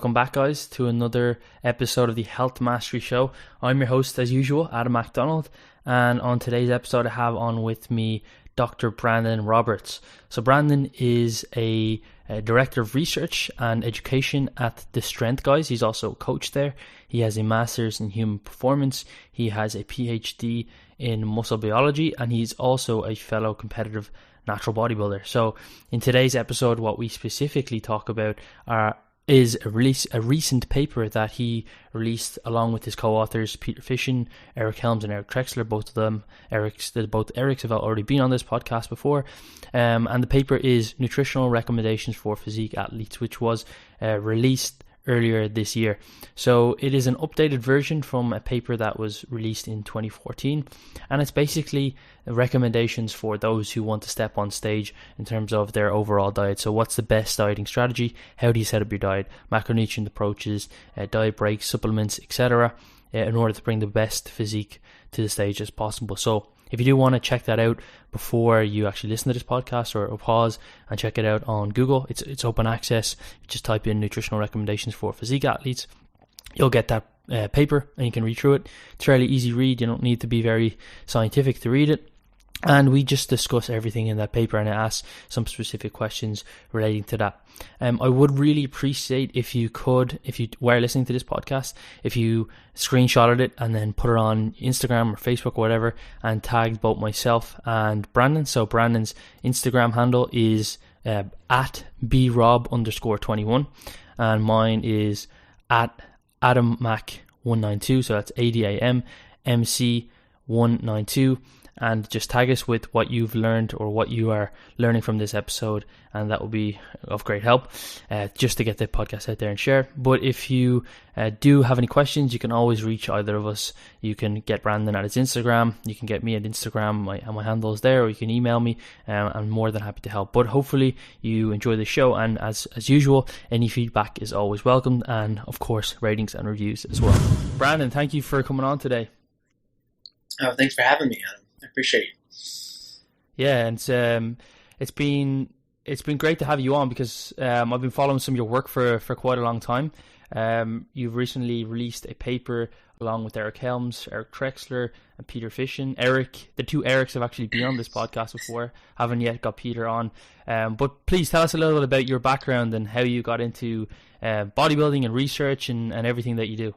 Welcome back, guys, to another episode of the Health Mastery Show. I'm your host, as usual, Adam MacDonald, and on today's episode I have on with me Dr. Brandon Roberts. So Brandon is a Director of Research and Education at The Strength Guys. He's also a coach there. He has a Master's in Human Performance. He has a PhD in Muscle Biology, and he's also a fellow competitive natural bodybuilder. So in today's episode, what we specifically talk about is a recent paper that he released along with his co-authors Peter Fishin, Eric Helms, and Eric Trexler. Both Erics have already been on this podcast before, and the paper is Nutritional Recommendations for Physique Athletes, which was released earlier this year. So it is an updated version from a paper that was released in 2014, and it's basically recommendations for those who want to step on stage in terms of their overall diet. So what's the best dieting strategy? How do you set up your diet? Macronutrient approaches, diet breaks, supplements, etc. In order to bring the best physique to the stage as possible. So if you do want to check that out before you actually listen to this podcast, or pause and check it out on Google, it's open access. You just type in Nutritional Recommendations for Physique Athletes. You'll get that paper and you can read through it. It's a fairly easy read. You don't need to be very scientific to read it. And we just discuss everything in that paper, and I ask some specific questions relating to that. I would really appreciate if you were listening to this podcast, if you screenshotted it and then put it on Instagram or Facebook or whatever, and tagged both myself and Brandon. So Brandon's Instagram handle is at brob_21, and mine is at AdamMac192. So that's ADAMMC192. And just tag us with what you've learned or what you are learning from this episode, and that will be of great help just to get the podcast out there and share. But if you do have any questions, you can always reach either of us. You can get Brandon at his Instagram, you can get me at Instagram, my handle is there, or you can email me. I'm more than happy to help. But hopefully you enjoy the show, and as usual, any feedback is always welcomed, and of course ratings and reviews as well. Brandon, thank you for coming on today. Oh, thanks for having me, Adam. I appreciate it. Yeah, and it's been great to have you on, because I've been following some of your work for quite a long time. You've recently released a paper along with Eric Helms, Eric Trexler, and Peter Fishin. The two Erics have actually been on this podcast before. Haven't yet got Peter on. But please tell us a little bit about your background and how you got into bodybuilding and research and everything that you do.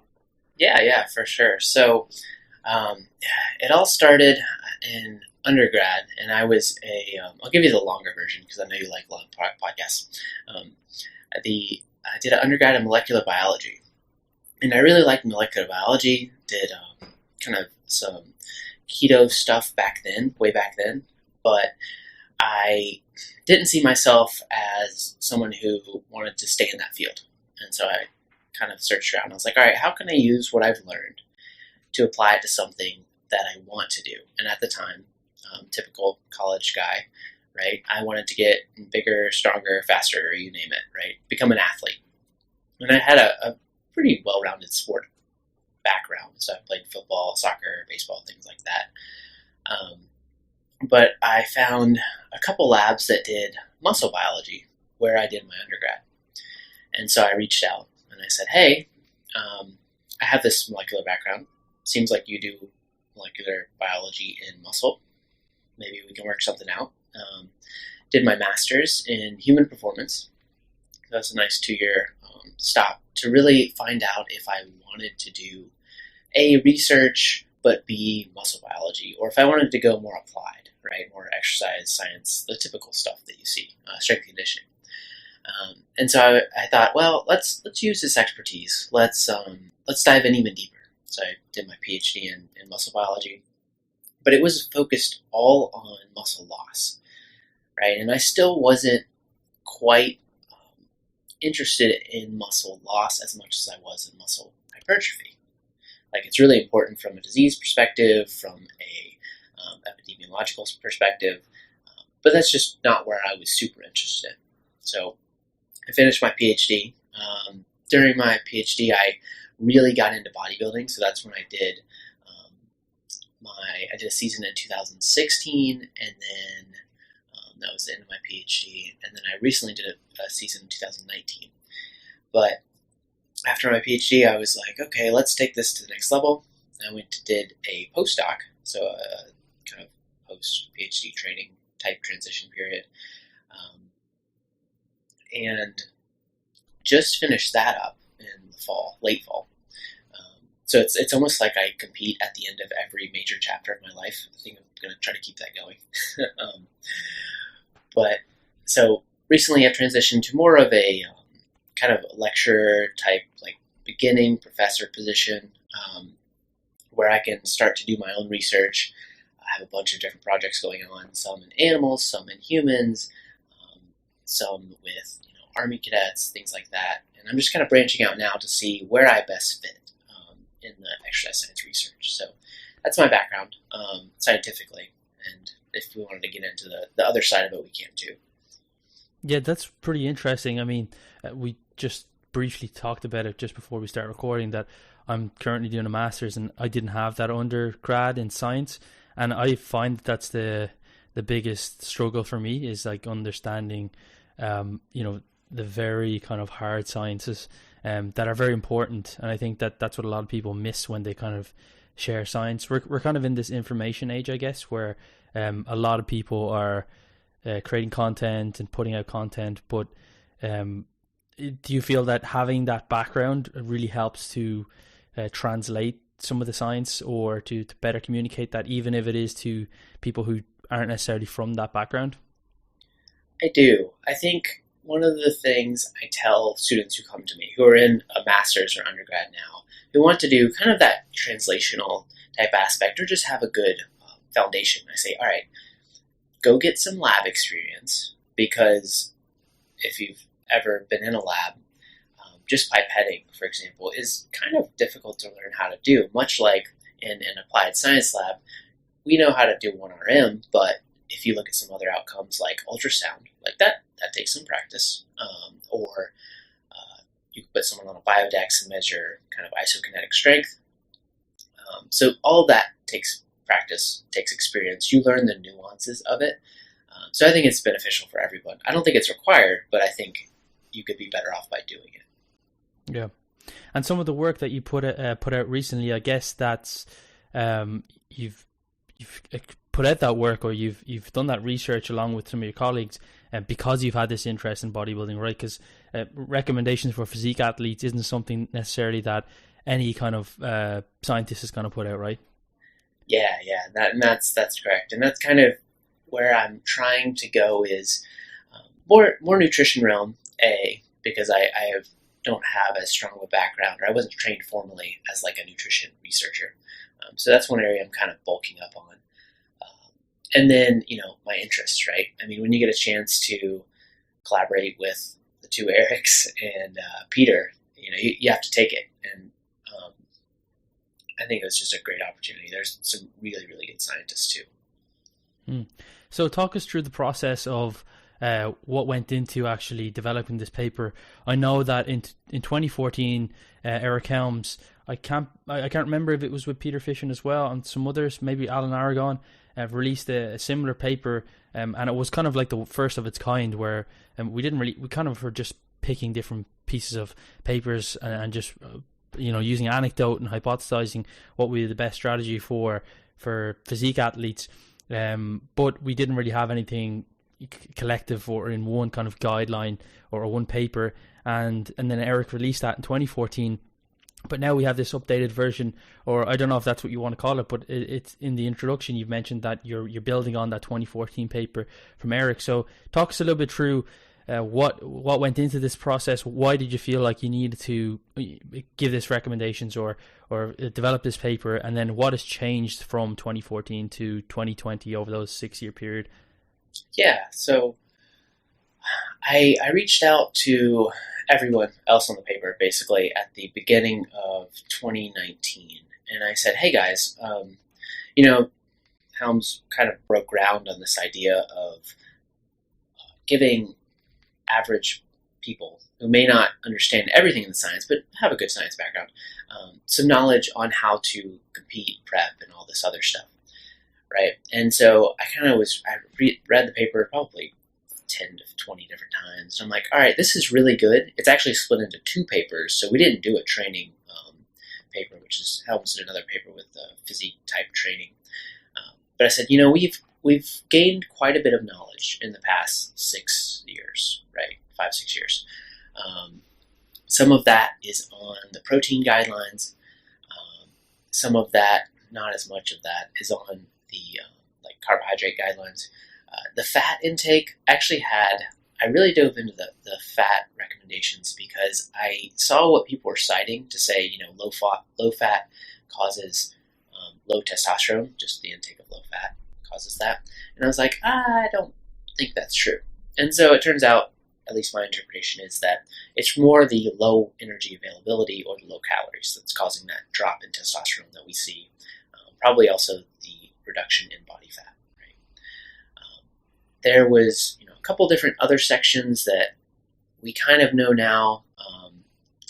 Yeah, for sure. So it all started in undergrad, and I was I'll give you the longer version because I know you like long podcasts. I did an undergrad in molecular biology, and I really liked molecular biology. Did kind of some keto stuff way back then, but I didn't see myself as someone who wanted to stay in that field. And so I kind of searched around. I was like, all right, how can I use what I've learned to apply it to something that I want to do? And at the time, typical college guy, right? I wanted to get bigger, stronger, faster, you name it, right? Become an athlete. And I had a pretty well-rounded sport background. So I played football, soccer, baseball, things like that. But I found a couple labs that did muscle biology where I did my undergrad. And so I reached out and I said, hey, I have this molecular background. Seems like you do molecular biology in muscle. Maybe we can work something out. Did my master's in human performance. That was a nice 2-year stop to really find out if I wanted to do A, research, but B, muscle biology, or if I wanted to go more applied, right? More exercise science, the typical stuff that you see, strength conditioning. And so I thought, well, let's use this expertise. Let's dive in even deeper. So I did my PhD in muscle biology, but it was focused all on muscle loss, right? And I still wasn't quite interested in muscle loss as much as I was in muscle hypertrophy. Like, it's really important from a disease perspective, from a epidemiological perspective, but that's just not where I was super interested in. So I finished my PhD. During my PhD, I really got into bodybuilding, so that's when I did I did a season in 2016, and then that was the end of my PhD, and then I recently did a season in 2019. But after my PhD, I was like, okay, let's take this to the next level. I did a postdoc, so a kind of post-PhD training type transition period, and just finished that up in the fall, late fall. So it's almost like I compete at the end of every major chapter of my life. I think I'm going to try to keep that going. But so recently I've transitioned to more of a kind of lecturer type, like beginning professor position, where I can start to do my own research. I have a bunch of different projects going on, some in animals, some in humans, some with Army cadets, things like that. And I'm just kind of branching out now to see where I best fit in the exercise science research. So that's my background scientifically. And if we wanted to get into the other side of it, we can too. Yeah, that's pretty interesting. I mean, we just briefly talked about it just before we start recording that I'm currently doing a master's and I didn't have that undergrad in science. And I find that's the biggest struggle for me is like understanding, the very kind of hard sciences that are very important. And I think that's what a lot of people miss when they kind of share science. We're kind of in this information age, I guess, where a lot of people are creating content and putting out content. But do you feel that having that background really helps to translate some of the science or to better communicate that, even if it is to people who aren't necessarily from that background? I do. I think one of the things I tell students who come to me, who are in a master's or undergrad now, who want to do kind of that translational type aspect or just have a good foundation, I say, all right, go get some lab experience, because if you've ever been in a lab, just pipetting, for example, is kind of difficult to learn how to do. Much like in an applied science lab, we know how to do 1RM, but if you look at some other outcomes like ultrasound, like that takes some practice. Or you can put someone on a biodex and measure kind of isokinetic strength. So all of that takes practice, takes experience. You learn the nuances of it. So I think it's beneficial for everyone. I don't think it's required, but I think you could be better off by doing it. Yeah, and some of the work that you put out recently, I guess that's you've put out that work, or you've done that research along with some of your colleagues, because you've had this interest in bodybuilding, right? Because recommendations for physique athletes isn't something necessarily that any kind of scientist is going to put out, right? Yeah, that's correct, and that's kind of where I'm trying to go is more nutrition realm. Because I don't have as strong of a background, or I wasn't trained formally as like a nutrition researcher. So that's one area I'm kind of bulking up on. And then, my interests, right? I mean, when you get a chance to collaborate with the two Erics and Peter, you have to take it. And I think it was just a great opportunity. There's some really, really good scientists too. So talk us through the process of what went into actually developing this paper. I know that in 2014, Eric Helms, I can't remember if it was with Peter Fishin as well, and some others, maybe Alan Aragon, released a similar paper, and it was kind of like the first of its kind, where we kind of were just picking different pieces of papers and just using anecdote and hypothesizing what would be the best strategy for physique athletes, but we didn't really have anything collective or in one kind of guideline or one paper, and then Eric released that in 2014. But now we have this updated version, or I don't know if that's what you want to call it, but it's in the introduction you've mentioned that you're building on that 2014 paper from Eric. So talk us a little bit through what went into this process. Why did you feel like you needed to give this recommendations or develop this paper, and then what has changed from 2014 to 2020 over those 6-year period? Yeah, so I reached out to everyone else on the paper basically at the beginning of 2019, and I said, hey guys, Helms kind of broke ground on this idea of giving average people who may not understand everything in the science but have a good science background some knowledge on how to compete, prep, and all this other stuff. Right, and so I read the paper probably 10 to 20 different times. And I'm like, all right, this is really good. It's actually split into 2 papers, so we didn't do a training paper, which is how was another paper with physique type training. But I said, we've gained quite a bit of knowledge in the past 6 years, right? 5-6 years. Some of that is on the protein guidelines. Some of that, not as much of that, is on the like carbohydrate guidelines. The fat intake actually I really dove into the fat recommendations because I saw what people were citing to say, low fat causes low testosterone, just the intake of low fat causes that. And I was like, I don't think that's true. And so it turns out, at least my interpretation is that it's more the low energy availability or the low calories that's causing that drop in testosterone that we see. Probably also the reduction in body fat. There was a couple different other sections that we kind of know now,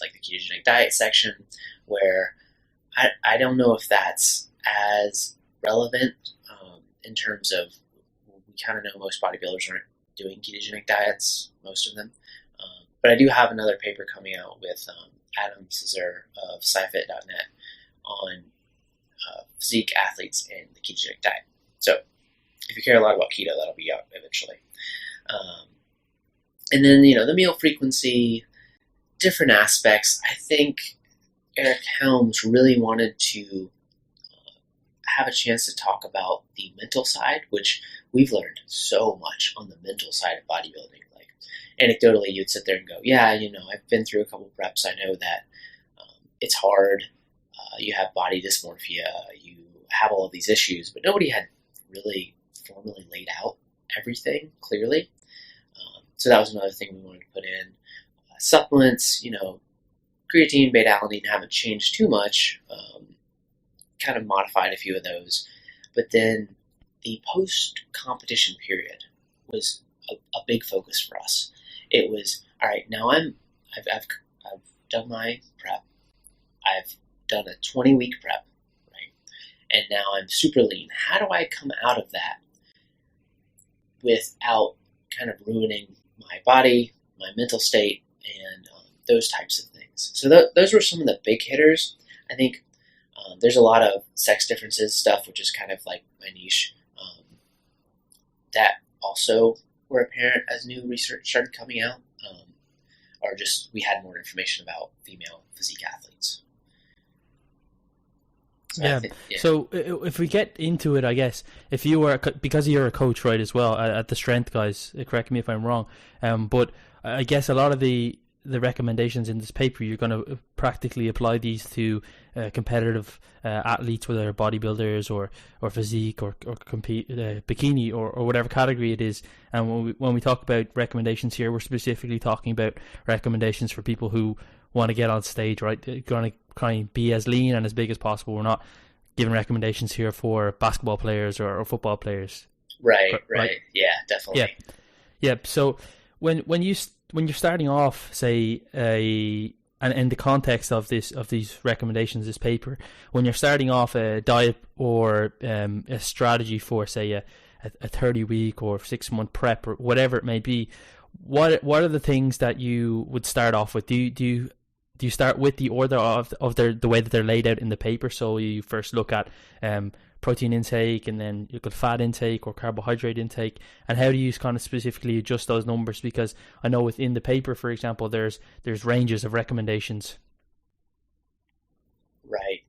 like the ketogenic diet section, where I don't know if that's as relevant in terms of, we kind of know most bodybuilders aren't doing ketogenic diets, most of them. But I do have another paper coming out with Adam Cesar of SciFit.net on Physique Athletes and the ketogenic diet. So if you care a lot about keto, that'll be out eventually. And then, the meal frequency, different aspects. I think Eric Helms really wanted to have a chance to talk about the mental side, which we've learned so much on the mental side of bodybuilding. Like, anecdotally, you'd sit there and go, yeah, I've been through a couple preps. I know that it's hard. You have body dysmorphia. You have all of these issues, but nobody had really formally laid out everything clearly. So that was another thing we wanted to put in. Supplements, creatine, beta-alanine haven't changed too much. Kind of modified a few of those. But then the post-competition period was a big focus for us. It was, all right, now I've done my prep. I've done a 20-week prep, right? And now I'm super lean. How do I come out of that without kind of ruining my body, my mental state, and those types of things? So those were some of the big hitters. I think there's a lot of sex differences stuff, which is kind of like my niche, that also were apparent as new research started coming out, or just we had more information about female physique athletes. So So if we get into it, I guess, if you were, because you're a coach, right, as well, at the Strength Guys, correct me if I'm wrong, but I guess a lot of the recommendations in this paper, you're going to practically apply these to competitive athletes, whether they're bodybuilders or physique or compete bikini or whatever category it is. And when we talk about recommendations here, we're specifically talking about recommendations for people who want to get on stage, right? Going to try and be as lean and as big as possible. We're not giving recommendations here for basketball players or football players. Right. Yeah, definitely. Yeah. So when you're starting off, say, and in the context of these recommendations, this paper, when you're starting off a diet or a strategy for, say, a 30-week or 6-month prep or whatever it may be, what are the things that you would start off with? Do you start with the order of the way that they're laid out in the paper? So you first look at protein intake, and then you look at fat intake or carbohydrate intake, and how do you kind of specifically adjust those numbers? Because I know within the paper, for example, there's ranges of recommendations. Right.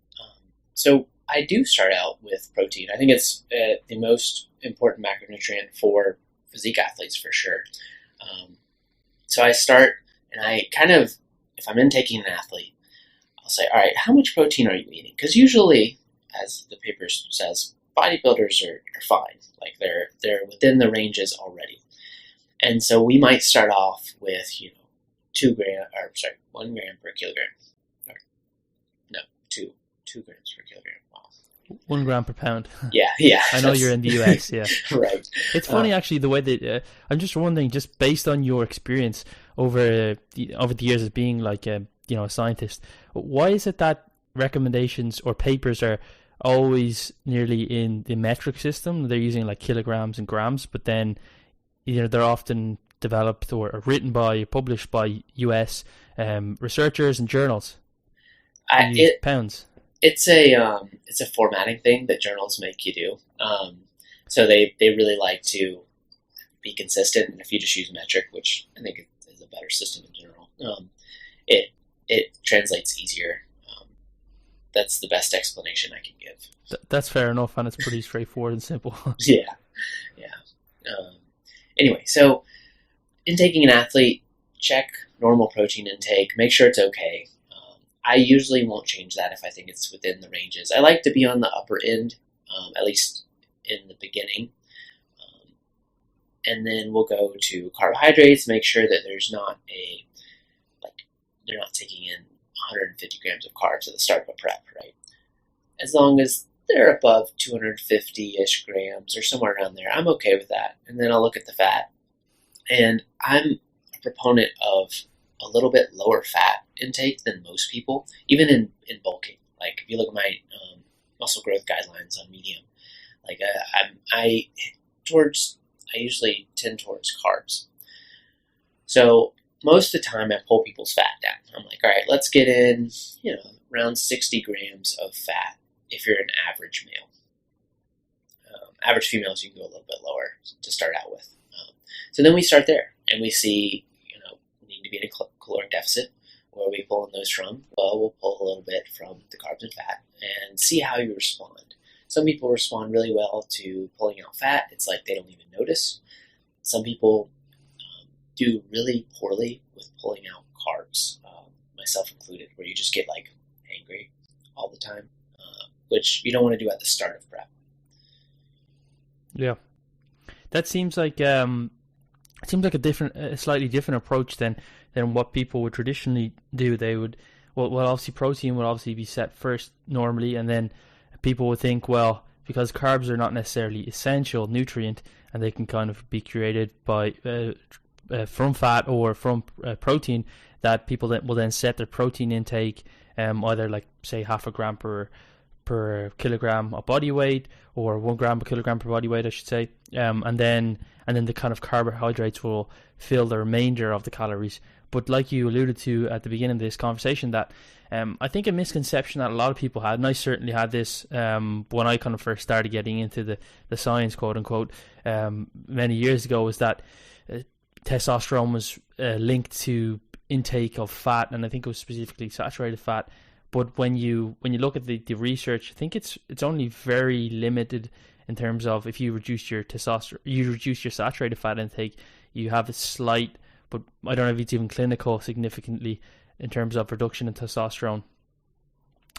So I do start out with protein. I think it's the most important macronutrient for physique athletes for sure. So I start, and I kind of, if I'm intaking an athlete, I'll say, all right, how much protein are you eating? Because usually, as the paper says, bodybuilders are fine. Like they're within the ranges already. And so we might start off with, 1 gram per kilogram. Or, no, 2 grams per kilogram. Wow. 1 gram per pound. Yeah. I know you're in the US, yeah. Right. It's funny, actually, the way that I'm just wondering, just based on your experience over the years of being like a scientist, why is it that recommendations or papers are always nearly in the metric system? They're using like kilograms and grams, but then they're often developed or written by, published by US researchers and journals. I, You use it pounds. it's a formatting thing that journals make you do. So they really like to be consistent, and if you just use metric, which I think is a better system in general, it it translates easier. That's the best explanation I can give. That's fair enough, and it's pretty straightforward and simple. Yeah, yeah. Anyway, so in taking an athlete, check normal protein intake, make sure it's okay. I usually won't change that if I think it's within the ranges. I like to be on the upper end, at least in the beginning. And then we'll go to carbohydrates, make sure that there's not they're not taking in 150 grams of carbs at the start of a prep, right? As long as they're above 250-ish grams or somewhere around there, I'm okay with that. And then I'll look at the fat. And I'm a proponent of a little bit lower fat intake than most people, even in bulking. Like if you look at my muscle growth guidelines on Medium, like I usually tend towards carbs. So most of the time I pull people's fat down. I'm like, all right, let's get in, around 60 grams of fat if you're an average male. Average females, you can go a little bit lower to start out with. So then we start there, and we see, we need to be in a caloric deficit. Where are we pulling those from? Well, we'll pull a little bit from the carbs and fat and see how you respond. Some people respond really well to pulling out fat. It's like they don't even notice. Some people do really poorly with pulling out carbs, myself included, where you just get like angry all the time, which you don't want to do at the start of prep. Yeah, that seems like a slightly different approach than what people would traditionally do. They would, well, obviously protein would obviously be set first normally, and then people would think, well, because carbs are not necessarily essential nutrient, and they can kind of be created by from fat or from protein, that people will then set their protein intake either like say half a gram per kilogram of body weight, or 1 gram per kilogram per body weight, I should say, and then the kind of carbohydrates will fill the remainder of the calories. But like you alluded to at the beginning of this conversation, that I think a misconception that a lot of people had, and I certainly had this when I kind of first started getting into the science, quote unquote, many years ago, was that testosterone was linked to intake of fat, and I think it was specifically saturated fat. But when you look at the research, I think it's only very limited in terms of if you reduce your testosterone, you reduce your saturated fat intake, you have a slight, but I don't know if it's even clinical significantly in terms of reduction in testosterone.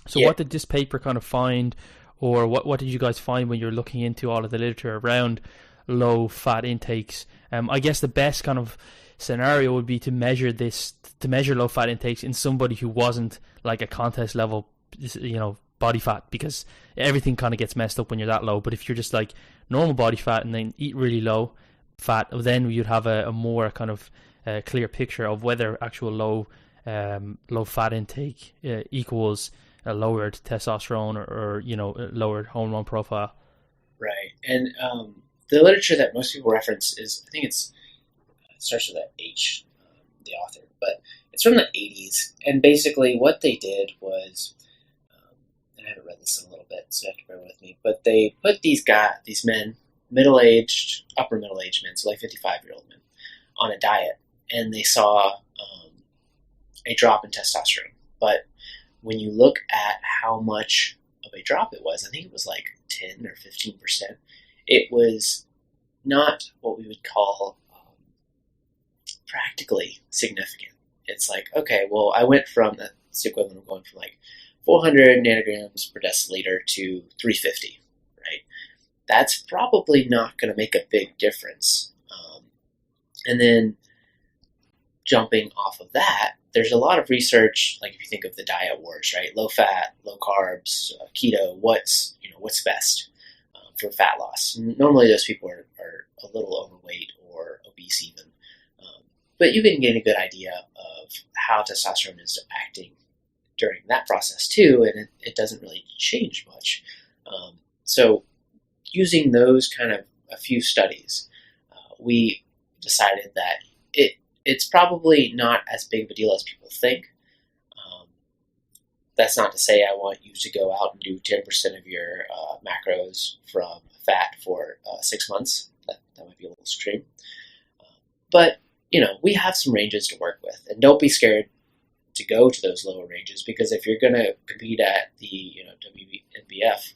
So What did this paper kind of find, or what did you guys find when you're looking into all of the literature around low fat intakes? I guess the best kind of scenario would be to measure low fat intakes in somebody who wasn't like a contest level, body fat, because everything kind of gets messed up when you're that low. But if you're just like normal body fat and then eat really low fat, then you'd have a more kind of clear picture of whether actual low fat intake equals a lowered testosterone or a lowered hormone profile. Right. And the literature that most people reference is, I think it starts with an H, the author, but it's from the 80s. And basically what they did was, and I haven't read this in a little bit, so you have to bear with me, but they put these men, upper middle-aged men, so like 55-year-old men, on a diet, and they saw a drop in testosterone. But when you look at how much of a drop it was, I think it was like 10 or 15%, it was not what we would call practically significant. It's like, okay, well, I went from, that's the equivalent of going from like 400 nanograms per deciliter to 350, right? That's probably not going to make a big difference. And then jumping off of that, there's a lot of research, like if you think of the diet wars, right? Low fat, low carbs, keto, what's best for fat loss? Normally those people are a little overweight or obese even. But you can get a good idea of how testosterone is acting during that process too, and it doesn't really change much. So using those kind of a few studies, we decided that it's probably not as big of a deal as people think. That's not to say I want you to go out and do 10% of your macros from fat for 6 months. That might be a little extreme. But, we have some ranges to work with. And don't be scared to go to those lower ranges, because if you're going to compete at the WNBF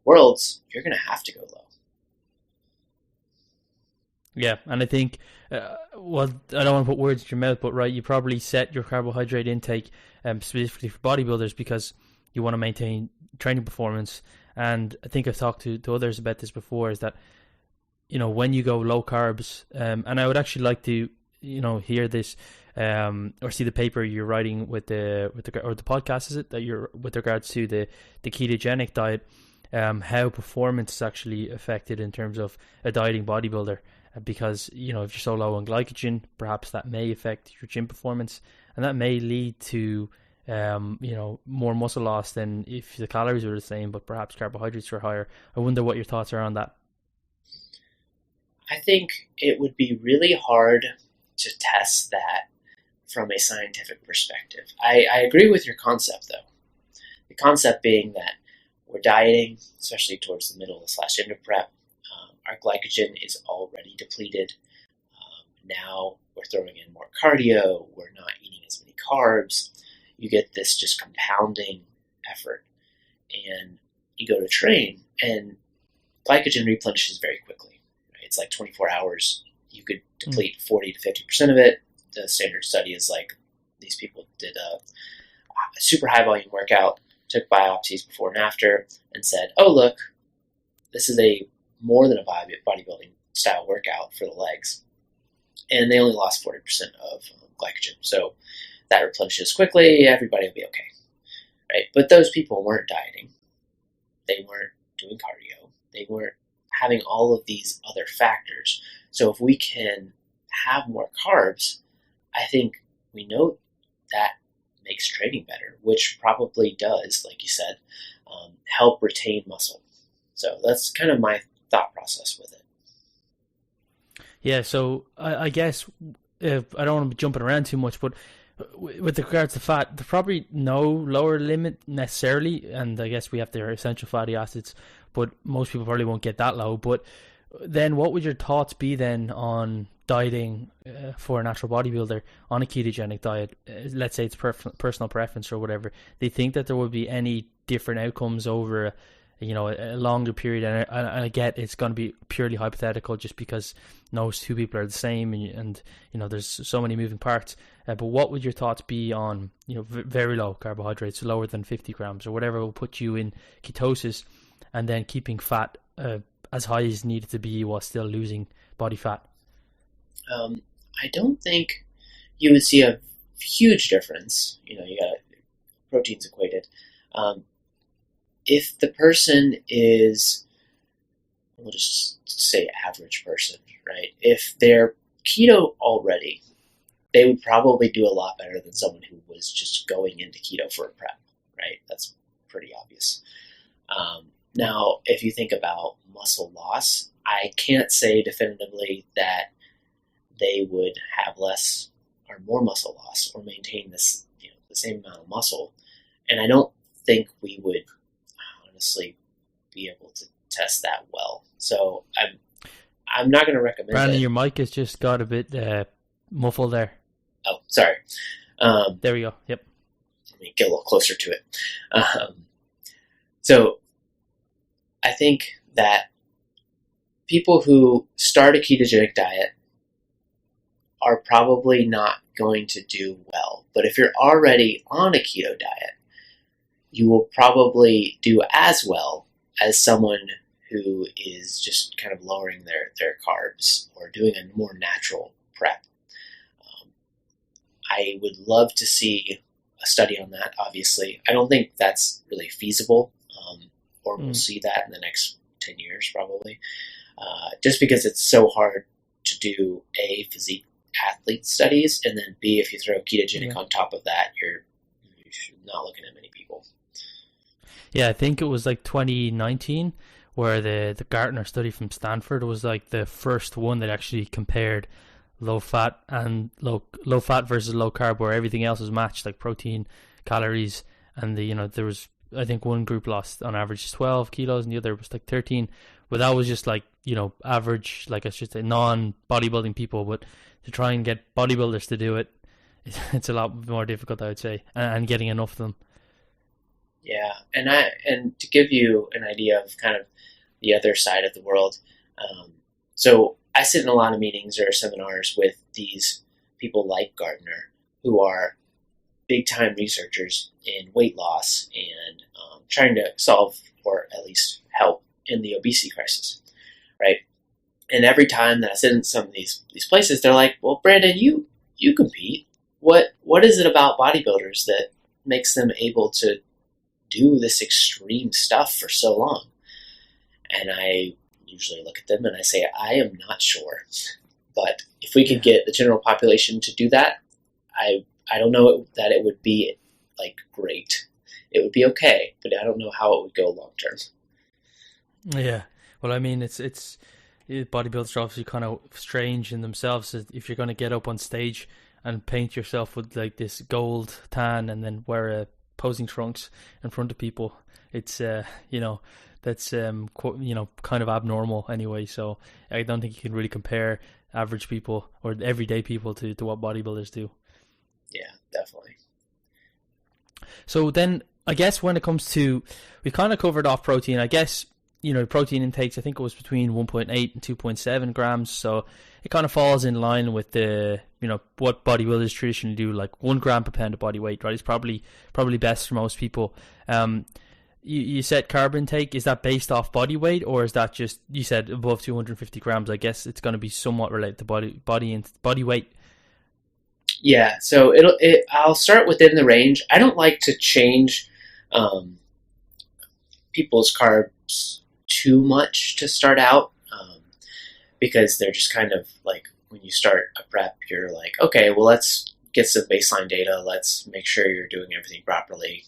Worlds, you're going to have to go low. Yeah, and I think, I don't want to put words in your mouth, but right, you probably set your carbohydrate intake specifically for bodybuilders because you want to maintain training performance. And I think I've talked to others about this before, is that, when you go low carbs, and I would actually like to, hear this or see the paper you're writing or the podcast, is it, that you're with regards to the ketogenic diet, how performance is actually affected in terms of a dieting bodybuilder. Because, if you're so low on glycogen, perhaps that may affect your gym performance, and that may lead to, more muscle loss than if the calories were the same, but perhaps carbohydrates were higher. I wonder what your thoughts are on that. I think it would be really hard to test that from a scientific perspective. I agree with your concept, though. The concept being that we're dieting, especially towards the middle / end of prep. Our glycogen is already depleted. Now we're throwing in more cardio. We're not eating as many carbs. You get this just compounding effort. And you go to train, and glycogen replenishes very quickly. Right? It's like 24 hours. You could deplete 40 to 50% of it. The standard study is like these people did a super high volume workout, took biopsies before and after, and said, oh, look, this is more than a bodybuilding style workout for the legs. And they only lost 40% of glycogen. So that replenishes quickly. Everybody will be okay. Right? But those people weren't dieting. They weren't doing cardio. They weren't having all of these other factors. So if we can have more carbs, I think we know that makes training better, which probably does, like you said, help retain muscle. So that's kind of my thought process with it. Yeah, so I guess I don't want to be jumping around too much, but with regards to fat, there's probably no lower limit necessarily, and I guess we have their essential fatty acids, but most people probably won't get that low. But then what would your thoughts be then on dieting for a natural bodybuilder on a ketogenic diet? Let's say it's personal preference or whatever. Do you think that there would be any different outcomes over a longer period? And I get it's going to be purely hypothetical just because no two people are the same, and there's so many moving parts. But what would your thoughts be on very low carbohydrates, lower than 50 grams or whatever will put you in ketosis, and then keeping fat as high as needed to be while still losing body fat? I don't think you would see a huge difference. You got proteins equated. If the person is, we'll just say average person, right? If they're keto already, they would probably do a lot better than someone who was just going into keto for a prep, right? That's pretty obvious. Now, if you think about muscle loss, I can't say definitively that they would have less or more muscle loss or maintain this, the same amount of muscle. And I don't think we would honestly be able to test that well. So I'm not going to recommend Brandon, it. your mic has just got a bit muffled there. Oh, sorry. There we go. Yep. Let me get a little closer to it. So I think that people who start a ketogenic diet are probably not going to do well. But if you're already on a keto diet, you will probably do as well as someone who is just kind of lowering their carbs or doing a more natural prep. I would love to see a study on that, obviously. I don't think that's really feasible, or we'll see that in the next 10 years probably, just because it's so hard to do A, physique athlete studies, and then B, if you throw ketogenic on top of that, you're not looking at many people. Yeah, I think it was like 2019 where the Gartner study from Stanford was like the first one that actually compared low fat and low fat versus low carb, where everything else was matched, like protein, calories, and there was, I think, one group lost on average 12 kilos and the other was like 13. But that was just like, average, like it's just a non-bodybuilding people. But to try and get bodybuilders to do it, it's a lot more difficult, I would say, and getting enough of them. Yeah, and to give you an idea of kind of the other side of the world, so I sit in a lot of meetings or seminars with these people like Gardner, who are big-time researchers in weight loss and trying to solve or at least help in the obesity crisis, right? And every time that I sit in some of these places, they're like, "Well, Brandon, you compete. What is it about bodybuilders that makes them able to do this extreme stuff for so long?" And I usually look at them and I say, I am not sure. But if we could get the general population to do that, I don't know that it would be like great. It would be okay, but I don't know how it would go long term. Yeah. Well, I mean, it's bodybuilders are obviously kind of strange in themselves. If you're going to get up on stage and paint yourself with like this gold tan and then wear posing trunks in front of people, it's that's kind of abnormal anyway. So I don't think you can really compare average people or everyday people to what bodybuilders do. Yeah, definitely. So then I guess when it comes to, we kind of covered off protein. I guess, protein intakes, I think it was between 1.8 and 2.7 grams. So it kind of falls in line with the, what bodybuilders traditionally do, like 1 gram per pound of body weight, right? It's probably best for most people. You said carb intake, is that based off body weight, or is that just, you said above 250 grams? I guess it's going to be somewhat related to body weight. Yeah, so I'll start within the range. I don't like to change people's carbs too much to start out, because they're just kind of like, when you start a prep, you're like, okay, well, let's get some baseline data. Let's make sure you're doing everything properly.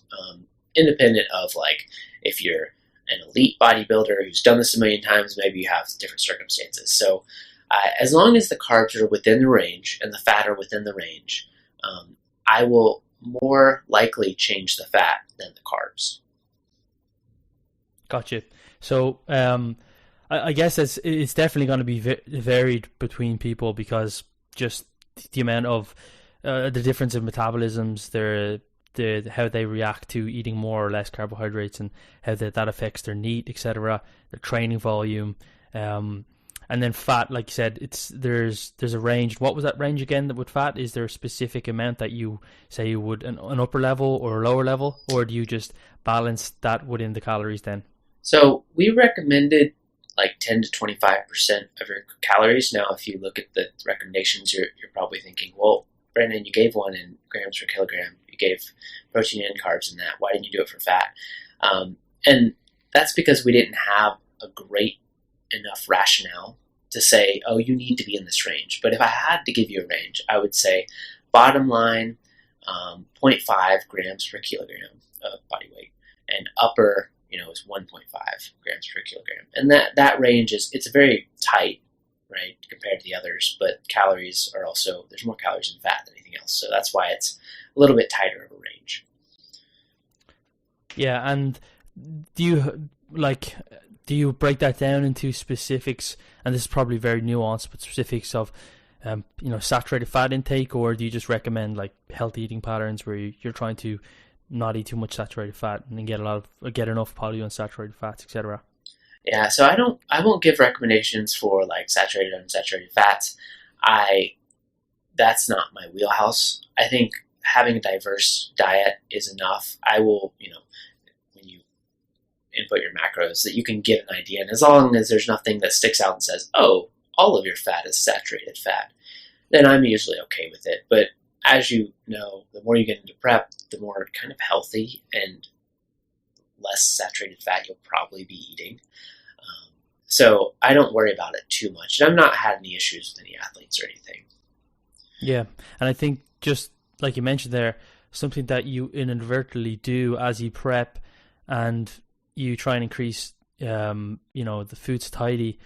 Independent of like, if you're an elite bodybuilder who's done this a million times, maybe you have different circumstances. So as long as the carbs are within the range and the fat are within the range, I will more likely change the fat than the carbs. Gotcha. So I guess it's definitely going to be varied between people, because just the amount of the difference of metabolisms, how they react to eating more or less carbohydrates, and how that affects their NEAT, etc., their training volume, and then fat, like you said, there's a range. What was that range again? That with fat, is there a specific amount that you say you would an upper level or a lower level, or do you just balance that within the calories then? So we recommended like 10 to 25% of your calories. Now, if you look at the recommendations, you're probably thinking, well, Brandon, you gave one in grams per kilogram. You gave protein and carbs in that. Why didn't you do it for fat? And that's because we didn't have a great enough rationale to say, oh, you need to be in this range. But if I had to give you a range, I would say bottom line, 0.5 grams per kilogram of body weight, and upper, is 1.5 grams per kilogram. And that range it's very tight, right, compared to the others, but calories are also, there's more calories in fat than anything else. So that's why it's a little bit tighter of a range. Yeah, and do you break that down into specifics? And this is probably very nuanced, but specifics of, saturated fat intake, or do you just recommend like healthy eating patterns where you're trying to not eat too much saturated fat and then get enough polyunsaturated fats, etc.? Yeah, so I won't give recommendations for like saturated and unsaturated fats. That's not my wheelhouse. I think having a diverse diet is enough. I will, when you input your macros, that you can get an idea. And as long as there's nothing that sticks out and says, oh, all of your fat is saturated fat, then I'm usually okay with it. But as you know, the more you get into prep, the more kind of healthy and less saturated fat you'll probably be eating. So I don't worry about it too much. And I've not had any issues with any athletes or anything. Yeah, and I think just like you mentioned there, something that you inadvertently do as you prep and you try and increase the food's tidy,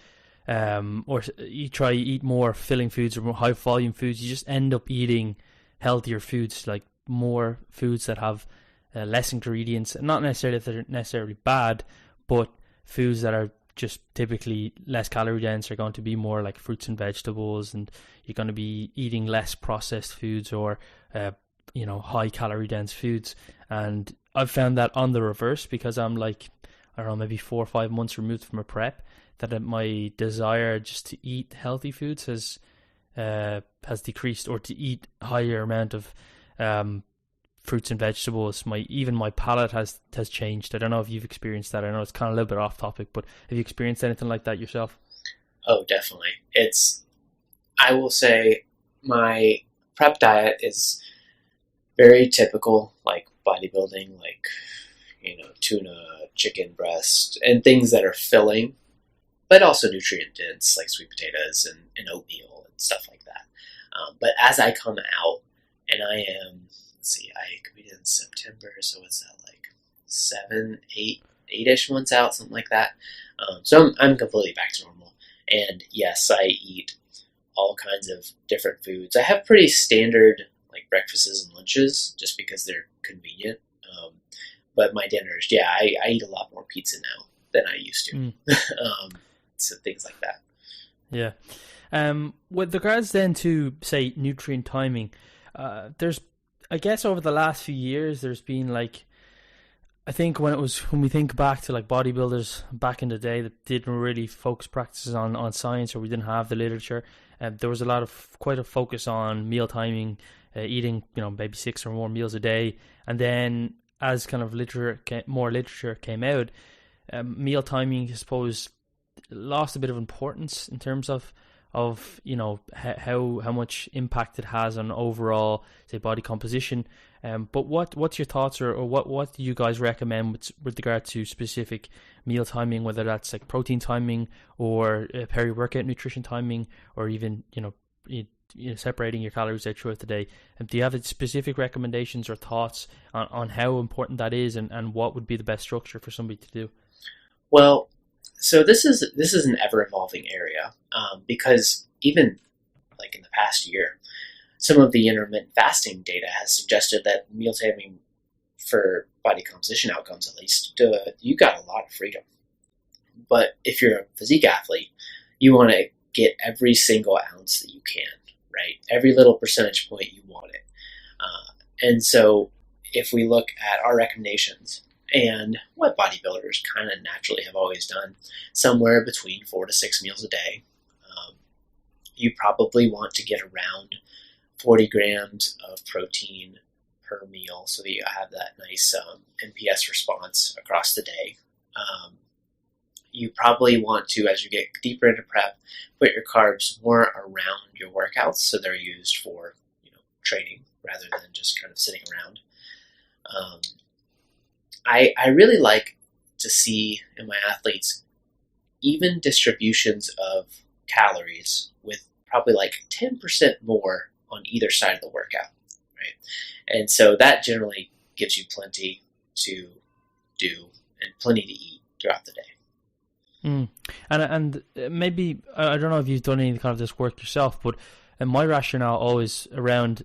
or you try to eat more filling foods or more high volume foods, you just end up eating healthier foods, like more foods that have less ingredients. Not necessarily that they're necessarily bad, but foods that are just typically less calorie dense are going to be more like fruits and vegetables, and you're going to be eating less processed foods or high calorie dense foods. And I've found that on the reverse, because I'm like, I don't know, maybe 4 or 5 months removed from a prep, that my desire just to eat healthy foods has decreased, or to eat higher amount of fruits and vegetables. My palate has changed. I don't know if you've experienced that. I know it's kind of a little bit off topic, but have you experienced anything like that yourself? Oh, definitely. I will say my prep diet is very typical, like bodybuilding, like, tuna, chicken breast, and things that are filling, but also nutrient dense, like sweet potatoes and oatmeal and stuff like that. But as I come out, and I am, I competed in September, so what's that, like 8-ish months out, something like that. So I'm completely back to normal. And yes, I eat all kinds of different foods. I have pretty standard like breakfasts and lunches, just because they're convenient. But my dinners, yeah, I eat a lot more pizza now than I used to. So things like that. Yeah. With regards then to, say, nutrient timing, there's, I guess over the last few years, there's been like, I think when we think back to like bodybuilders back in the day that didn't really focus practices on science, or we didn't have the literature, there was quite a focus on meal timing, eating, maybe 6 or more meals a day. And then as kind of more literature came out, meal timing, I suppose, lost a bit of importance in terms of how much impact it has on overall, say, body composition. But what's your thoughts, or what do you guys recommend with regard to specific meal timing, whether that's like protein timing or peri-workout nutrition timing, or even separating your calories out throughout the day? Do you have specific recommendations or thoughts on how important that is, and what would be the best structure for somebody to do? Well, so this is an ever-evolving area, because even like in the past year, some of the intermittent fasting data has suggested that meal timing for body composition outcomes, at least, you got a lot of freedom. But if you're a physique athlete, you want to get every single ounce that you can, right? Every little percentage point, you want it. And so if we look at our recommendations and what bodybuilders kind of naturally have always done, somewhere between 4 to 6 meals a day, you probably want to get around 40 grams of protein per meal, so that you have that nice MPS response across the day. You probably want to, as you get deeper into prep, put your carbs more around your workouts, so they're used for training rather than just kind of sitting around. I really like to see in my athletes even distributions of calories, with probably like 10% more on either side of the workout, right? And so that generally gives you plenty to do and plenty to eat throughout the day. And maybe, I don't know if you've done any kind of this work yourself, but my rationale always around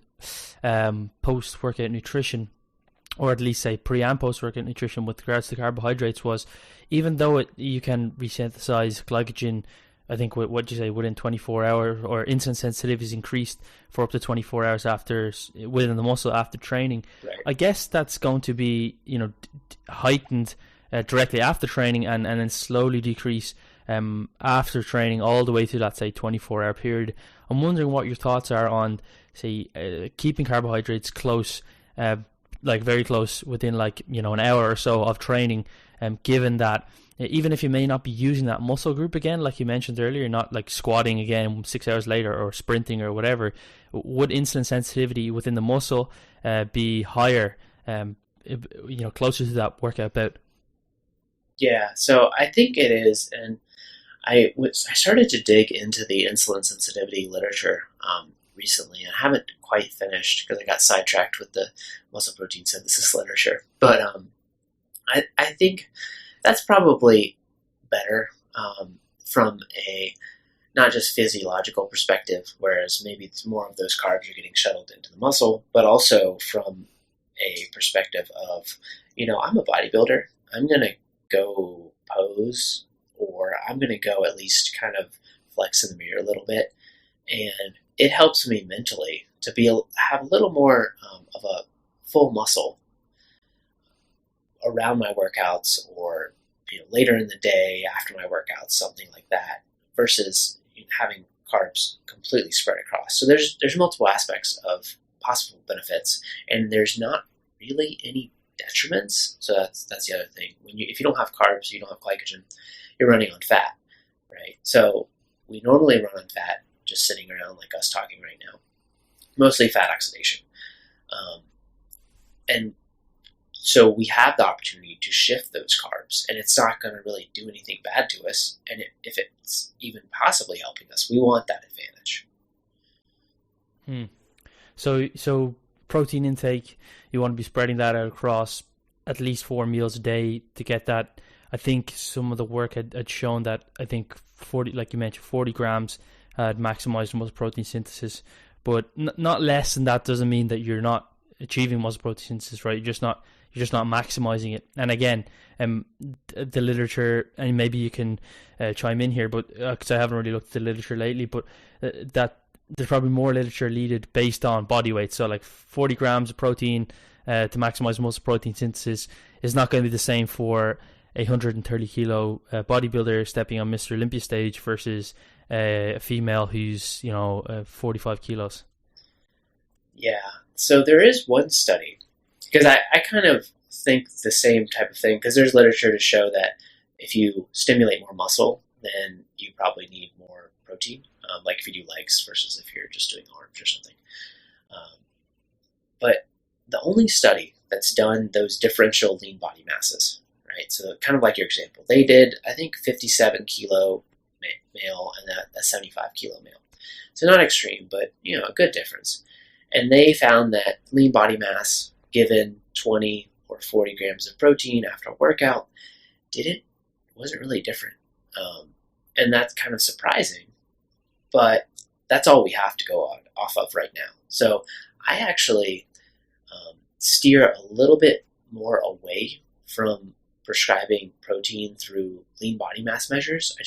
post-workout nutrition, or at least say pre and post-workout nutrition with regards to carbohydrates, was even though you can resynthesize glycogen, I think what you say, within 24 hours, or insulin sensitivity is increased for up to 24 hours within the muscle after training. Right. I guess that's going to be heightened directly after training, and then slowly decrease after training all the way through that, say, 24-hour period. I'm wondering what your thoughts are on, say, keeping carbohydrates close, like very close within an hour or so of training, given that even if you may not be using that muscle group again, like you mentioned earlier, not like squatting again 6 hours later or sprinting or whatever, would insulin sensitivity within the muscle be higher, closer to that workout bout? Yeah, so I think it is, and I started to dig into the insulin sensitivity literature recently. I haven't quite finished because I got sidetracked with the muscle protein synthesis literature. But I think that's probably better from a not just physiological perspective, whereas maybe it's more of those carbs are getting shuttled into the muscle, but also from a perspective of, I'm a bodybuilder. I'm going to go pose, or I'm going to go at least kind of flex in the mirror a little bit. And it helps me mentally to have a little more of a full muscle around my workouts, or later in the day after my workouts, something like that, versus having carbs completely spread across. So there's multiple aspects of possible benefits, and there's not really any detriments. So that's the other thing. If you don't have carbs, you don't have glycogen, you're running on fat, right? So we normally run on fat, just sitting around like us talking right now, mostly fat oxidation, and so we have the opportunity to shift those carbs, and it's not going to really do anything bad to us. And if it's even possibly helping us, we want that advantage. So protein intake, you want to be spreading that out across at least 4 meals a day to get that. I think some of the work had shown that, I think 40, like you mentioned, 40 grams had maximized muscle protein synthesis, but not less than that doesn't mean that you're not achieving muscle protein synthesis, right? You're just not maximizing it. And again, the literature, and maybe you can chime in here, but because I haven't really looked at the literature lately, but that there's probably more literature needed based on body weight. So like 40 grams of protein to maximize muscle protein synthesis is not going to be the same for a 130 kilo bodybuilder stepping on Mr. Olympia stage versus a female who's 45 kilos. Yeah. So there is one study, because I kind of think the same type of thing, because there's literature to show that if you stimulate more muscle, then you probably need more protein, like if you do legs versus if you're just doing arms or something. But the only study that's done those differential lean body masses, right? So kind of like your example, they did, I think, 57 kilo male and a 75 kilo male. So not extreme, but a good difference. And they found that lean body mass given 20 or 40 grams of protein after a workout wasn't really different. And that's kind of surprising, but that's all we have to go off of right now. So I actually steer a little bit more away from prescribing protein through lean body mass measures.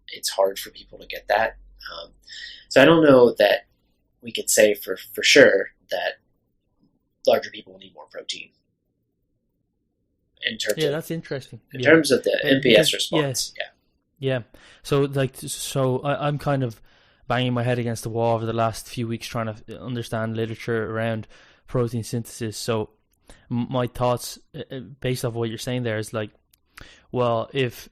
It's hard for people to get that. So I don't know that we could say for sure that larger people need more protein. That's interesting. In terms of the MPS response, yeah. So I'm kind of banging my head against the wall over the last few weeks trying to understand literature around protein synthesis. So my thoughts, based off what you're saying there, is like, well, if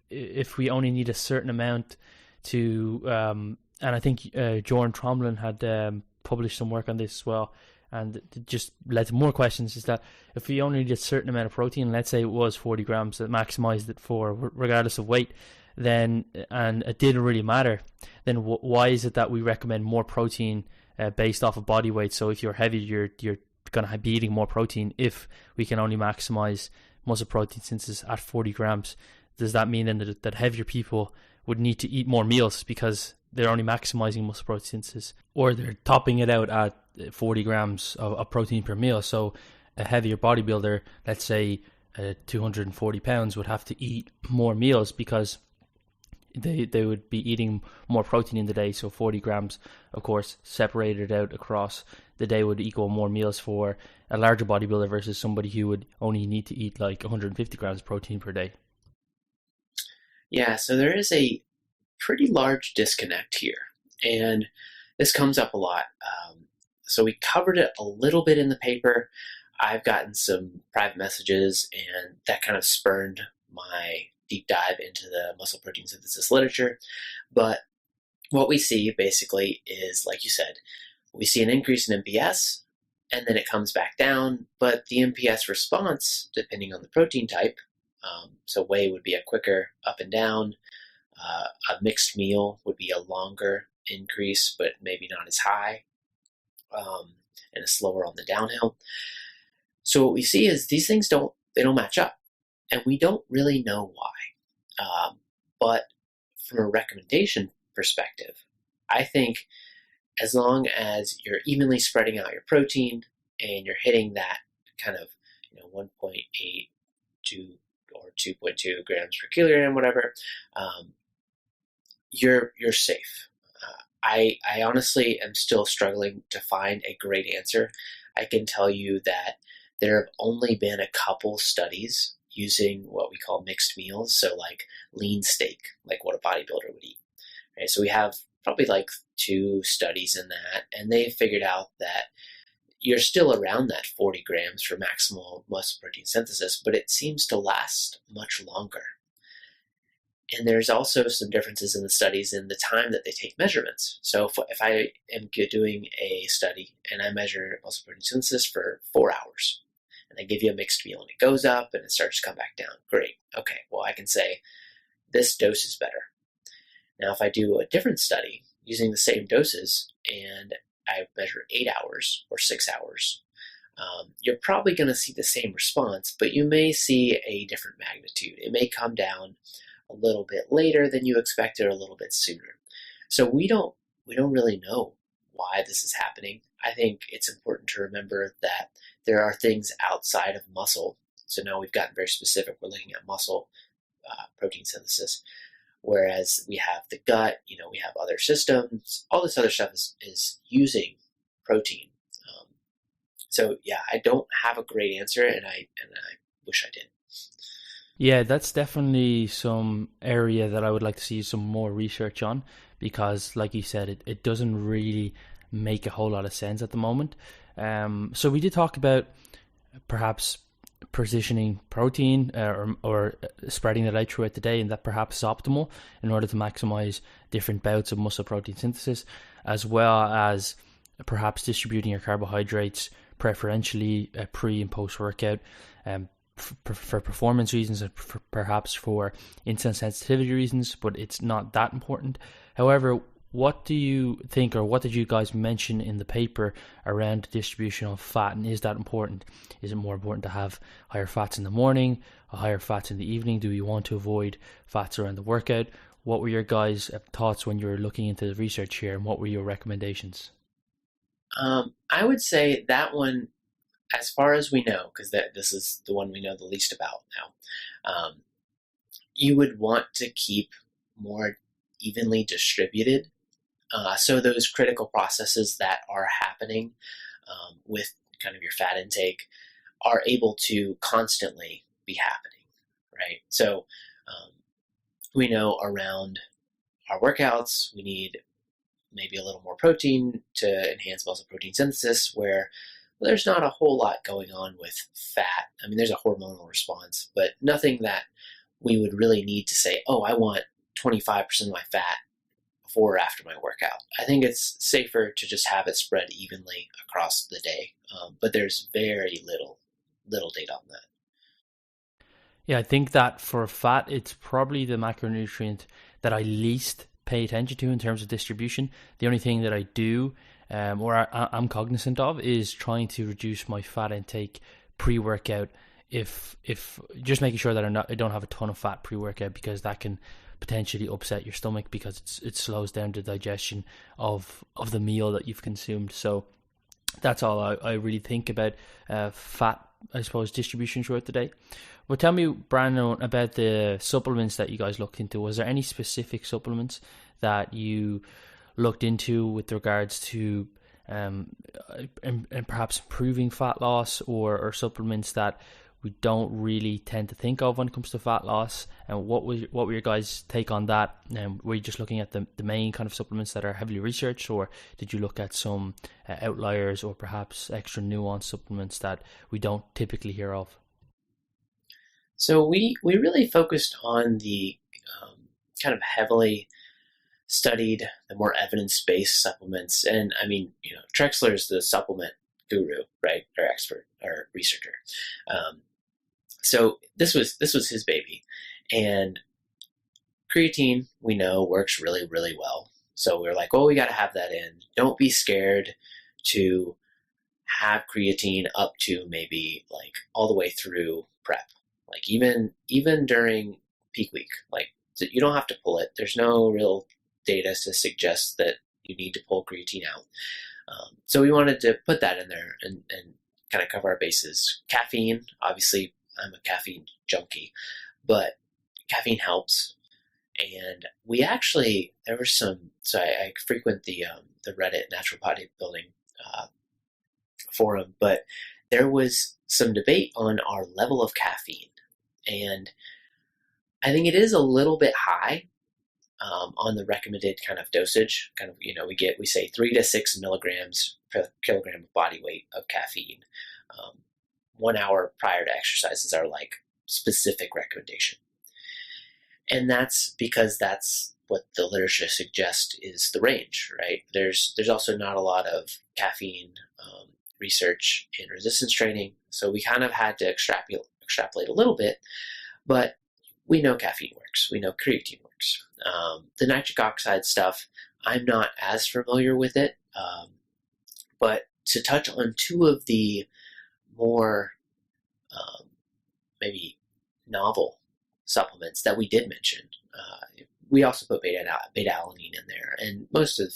we only need a certain amount to, and I think Jordan Tromblin had published some work on this as well, and it just led to more questions, is that if we only need a certain amount of protein, let's say it was 40 grams that maximized it for regardless of weight, then, and it didn't really matter, then why is it that we recommend more protein based off of body weight? So if you're heavy, you're going to be eating more protein if we can only maximize muscle protein synthesis at 40 grams. Does that mean then that heavier people would need to eat more meals because they're only maximizing muscle protein synthesis, or they're topping it out at 40 grams of protein per meal? So a heavier bodybuilder, let's say 240 pounds, would have to eat more meals because they would be eating more protein in the day. So 40 grams, of course, separated out across the day would equal more meals for a larger bodybuilder versus somebody who would only need to eat like 150 grams of protein per day. Yeah, so there is a pretty large disconnect here, and this comes up a lot. So we covered it a little bit in the paper. I've gotten some private messages, and that kind of spurned my deep dive into the muscle protein synthesis literature. But what we see basically is, like you said, we see an increase in MPS, and then it comes back down, but the MPS response, depending on the protein type, so whey would be a quicker up and down, a mixed meal would be a longer increase, but maybe not as high, and a slower on the downhill. So what we see is these things don't match up, and we don't really know why. But from a recommendation perspective, I think as long as you're evenly spreading out your protein and you're hitting that kind of 1.8 to or 2.2 grams per kilogram, whatever, you're safe. I honestly am still struggling to find a great answer. I can tell you that there have only been a couple studies using what we call mixed meals, so like lean steak, like what a bodybuilder would eat. Right? So we have probably like 2 studies in that, and they figured out that you're still around that 40 grams for maximal muscle protein synthesis, but it seems to last much longer. And there's also some differences in the studies in the time that they take measurements. So if I am doing a study and I measure muscle protein synthesis for 4 hours, and I give you a mixed meal and it goes up and it starts to come back down, great. Okay, well, I can say this dose is better. Now, if I do a different study using the same doses and I measure 8 hours or 6 hours, you're probably going to see the same response, but you may see a different magnitude. It may come down a little bit later than you expected or a little bit sooner. So we don't really know why this is happening. I think it's important to remember that there are things outside of muscle. So now we've gotten very specific. We're looking at muscle protein synthesis, whereas we have the gut, we have other systems. All this other stuff is using protein. So yeah, I don't have a great answer, and I wish I did. Yeah, that's definitely some area that I would like to see some more research on, because like you said, it doesn't really make a whole lot of sense at the moment. So we did talk about perhaps positioning protein or spreading it out throughout the day, and that perhaps is optimal in order to maximize different bouts of muscle protein synthesis, as well as perhaps distributing your carbohydrates preferentially pre and post workout, for performance reasons and perhaps for insulin sensitivity reasons, but it's not that important. However, what do you think, or what did you guys mention in the paper around the distribution of fat, and is that important? Is it more important to have higher fats in the morning, higher fats in the evening? Do you want to avoid fats around the workout? What were your guys' thoughts when you were looking into the research here, and what were your recommendations? I would say that one, as far as we know, because this is the one we know the least about now, you would want to keep more evenly distributed. So those critical processes that are happening with kind of your fat intake are able to constantly be happening, right? So we know around our workouts, we need maybe a little more protein to enhance muscle protein synthesis, where there's not a whole lot going on with fat. I mean, there's a hormonal response, but nothing that we would really need to say, oh, I want 25% of my fat before or after my workout. I think it's safer to just have it spread evenly across the day, but there's very little data on that. Yeah, I think that for fat, it's probably the macronutrient that I least pay attention to in terms of distribution. The only thing that I do, or I'm cognizant of, is trying to reduce my fat intake pre-workout. If just making sure that I don't have a ton of fat pre-workout, because that can potentially upset your stomach, because it slows down the digestion of the meal that you've consumed. So that's all I really think about fat, I suppose, distribution throughout the day. Well, tell me, Brandon, about the supplements that you guys looked into. Was there any specific supplements that you looked into with regards to and perhaps improving fat loss, or supplements that we don't really tend to think of when it comes to fat loss? And what were your guys' take on that? Were you just looking at the main kind of supplements that are heavily researched, or did you look at some outliers or perhaps extra nuanced supplements that we don't typically hear of? So we really focused on the kind of heavily studied, the more evidence-based supplements. And I mean, Trexler is the supplement guru, right? Or expert or researcher. So this was his baby. And creatine, we know, works really, really well. So we were like, well, we got to have that in. Don't be scared to have creatine up to maybe like all the way through prep. Like even during peak week, like you don't have to pull it. There's no real data to suggest that you need to pull creatine out. So we wanted to put that in there and kind of cover our bases. Caffeine, obviously, I'm a caffeine junkie, but caffeine helps. And we actually, there were some, so I frequent the Reddit natural bodybuilding forum, but there was some debate on our level of caffeine. And I think it is a little bit high on the recommended kind of dosage. Kind of, we say 3 to 6 milligrams per kilogram of body weight of caffeine. 1 hour prior to exercise is our like specific recommendation. And that's because that's what the literature suggests is the range, right? There's also not a lot of caffeine research in resistance training, so we kind of had to extrapolate a little bit, but we know caffeine works. We know creatine works. The nitric oxide stuff, I'm not as familiar with it, but to touch on two of the more maybe novel supplements that we did mention, we also put beta-alanine in there, and most of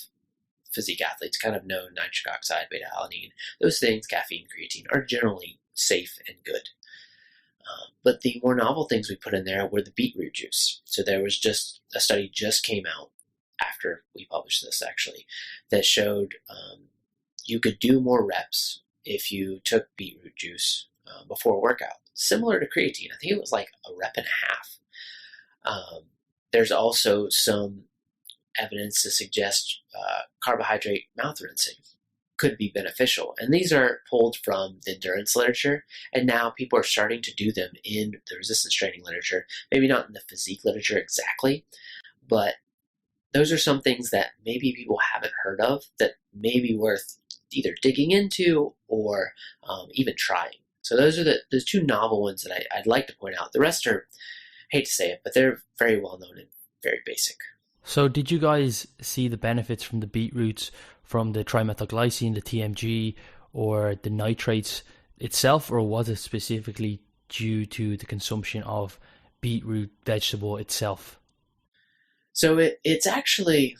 Physique Athletes kind of know nitric oxide, beta-alanine. Those things, caffeine, creatine, are generally safe and good. But the more novel things we put in there were the beetroot juice. So there was just a study just came out after we published this actually that showed you could do more reps if you took beetroot juice before a workout. Similar to creatine. I think it was like a rep and a half. There's also some evidence to suggest carbohydrate mouth rinsing could be beneficial. And these are pulled from the endurance literature, and now people are starting to do them in the resistance training literature. Maybe not in the physique literature exactly, but those are some things that maybe people haven't heard of that may be worth either digging into or even trying. So those are the two novel ones that I'd like to point out. The rest are, I hate to say it, but they're very well known and very basic. So did you guys see the benefits from the beetroots, from the trimethylglycine, the TMG, or the nitrates itself, or was it specifically due to the consumption of beetroot vegetable itself? So it's actually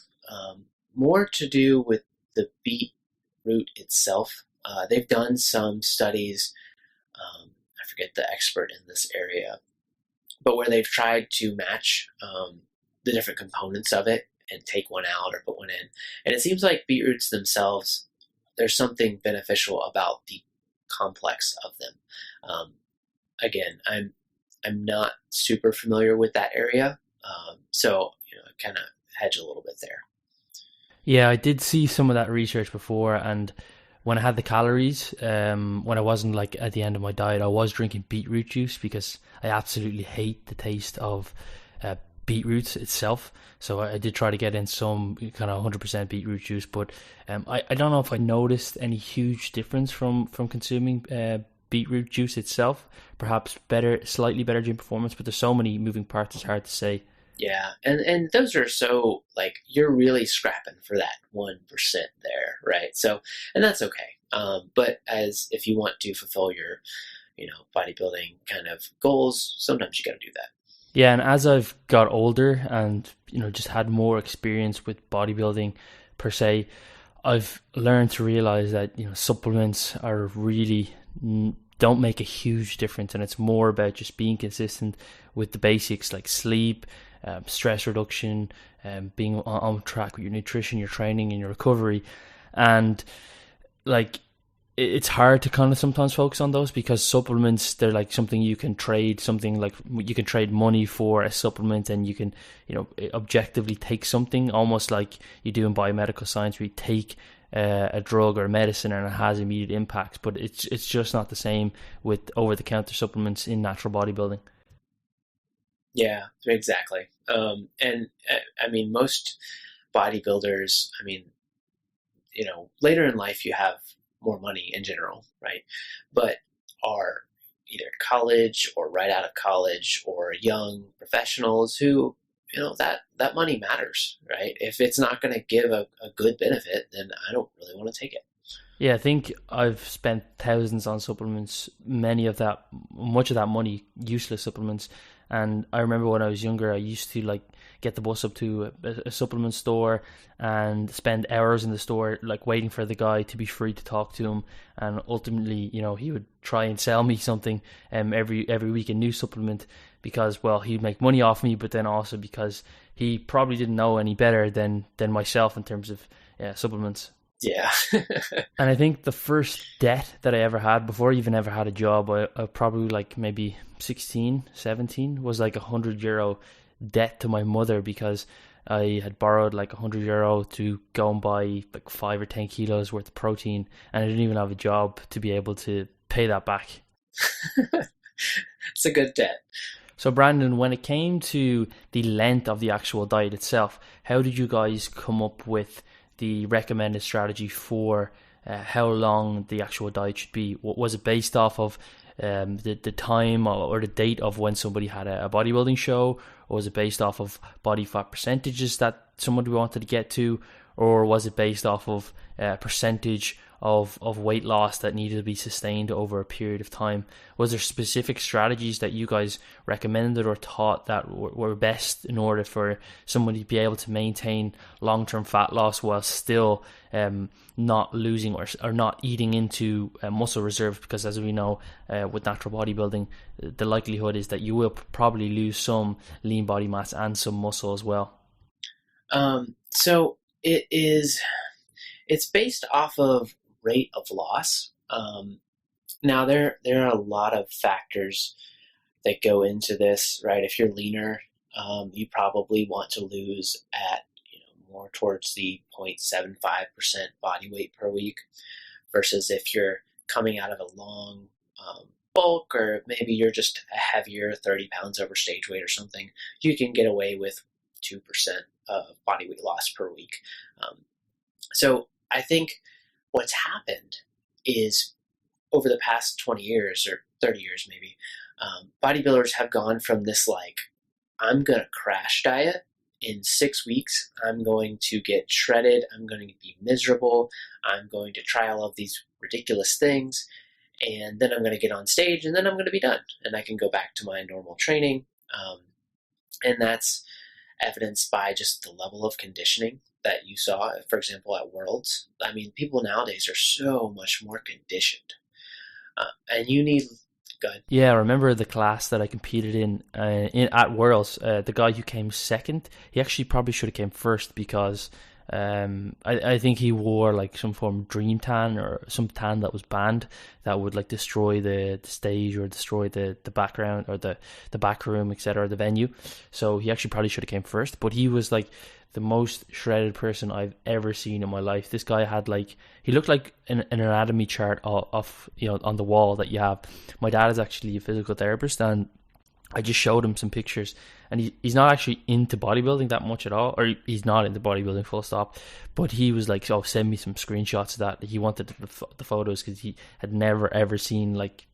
more to do with the beetroot itself. They've done some studies, I forget the expert in this area, but where they've tried to match the different components of it and take one out or put one in. And it seems like beetroots themselves, there's something beneficial about the complex of them. Again, I'm not super familiar with that area, so I kind of hedge a little bit there. Yeah, I did see some of that research before, and when I had the calories, when I wasn't like at the end of my diet, I was drinking beetroot juice because I absolutely hate the taste of beetroots itself. So I did try to get in some kind of 100% beetroot juice, but I don't know if I noticed any huge difference from consuming beetroot juice itself. Perhaps slightly better gym performance, but there's so many moving parts, it's hard to say. Yeah, and those are so, like, you're really scrapping for that 1% there, right? So, and that's okay. But if you want to fulfill your, bodybuilding kind of goals, sometimes you got to do that. Yeah, and as I've got older and, just had more experience with bodybuilding per se, I've learned to realize that, supplements are really don't make a huge difference, and it's more about just being consistent with the basics like sleep, stress reduction, being on track with your nutrition, your training, and your recovery. And like, it's hard to kind of sometimes focus on those because supplements, they're like something you can trade, something like you can trade money for a supplement, and you can, objectively take something, almost like you do in biomedical science where you take a drug or a medicine and it has immediate impacts. But it's just not the same with over-the-counter supplements in natural bodybuilding. Yeah, exactly. And I mean, most bodybuilders, later in life you have more money in general, right? But are either college or right out of college or young professionals who, that money matters, right? If it's not going to give a good benefit, then I don't really want to take it. Yeah, I think I've spent thousands on supplements, much of that money, useless supplements. And I remember when I was younger, I used to like get the bus up to a supplement store and spend hours in the store, like waiting for the guy to be free to talk to him. And ultimately, he would try and sell me something every week, a new supplement, because well, he'd make money off me, but then also because he probably didn't know any better than myself in terms of supplements. Yeah. And I think the first debt that I ever had before I even ever had a job, I probably like maybe 16, 17, was like €100 debt to my mother because I had borrowed like €100 to go and buy like 5 or 10 kilos worth of protein, and I didn't even have a job to be able to pay that back. It's a good debt. So Brandon, when it came to the length of the actual diet itself, how did you guys come up with the recommended strategy for how long the actual diet should be? Was it based off of the time or the date of when somebody had a bodybuilding show, or was it based off of body fat percentages that somebody wanted to get to, or was it based off of percentage of weight loss that needed to be sustained over a period of time? Was there specific strategies that you guys recommended or taught that were best in order for somebody to be able to maintain long-term fat loss while still not losing or not eating into muscle reserve? Because as we know, with natural bodybuilding, the likelihood is that you will probably lose some lean body mass and some muscle as well. So it's based off of rate of loss. Now there are a lot of factors that go into this, right? If you're leaner, you probably want to lose at more towards the 0.75% body weight per week, versus if you're coming out of a long bulk, or maybe you're just a heavier, 30 pounds over stage weight or something, you can get away with 2% of body weight loss per week. So I think what's happened is over the past 20 years or 30 years maybe, bodybuilders have gone from this like, I'm going to crash diet. In 6 weeks, I'm going to get shredded. I'm going to be miserable. I'm going to try all of these ridiculous things. And then I'm going to get on stage, and then I'm going to be done. And I can go back to my normal training. And that's evidenced by just the level of conditioning that you saw, for example, at Worlds. I mean, people nowadays are so much more conditioned. And you need, go ahead. Yeah, I remember the class that I competed in at Worlds. The guy who came second, he actually probably should have came first because I think he wore like some form of dream tan or some tan that was banned that would like destroy the stage or destroy the background or the back room, etc., the venue. So he actually probably should have came first, but he was like the most shredded person I've ever seen in my life. This guy had like, he looked like an anatomy chart of on the wall that you have. My dad is actually a physical therapist, and I just showed him some pictures, and he's not actually into bodybuilding that much at all, or he's not into bodybuilding full stop, but he was like, oh, send me some screenshots of that. He wanted the photos because he had never ever seen like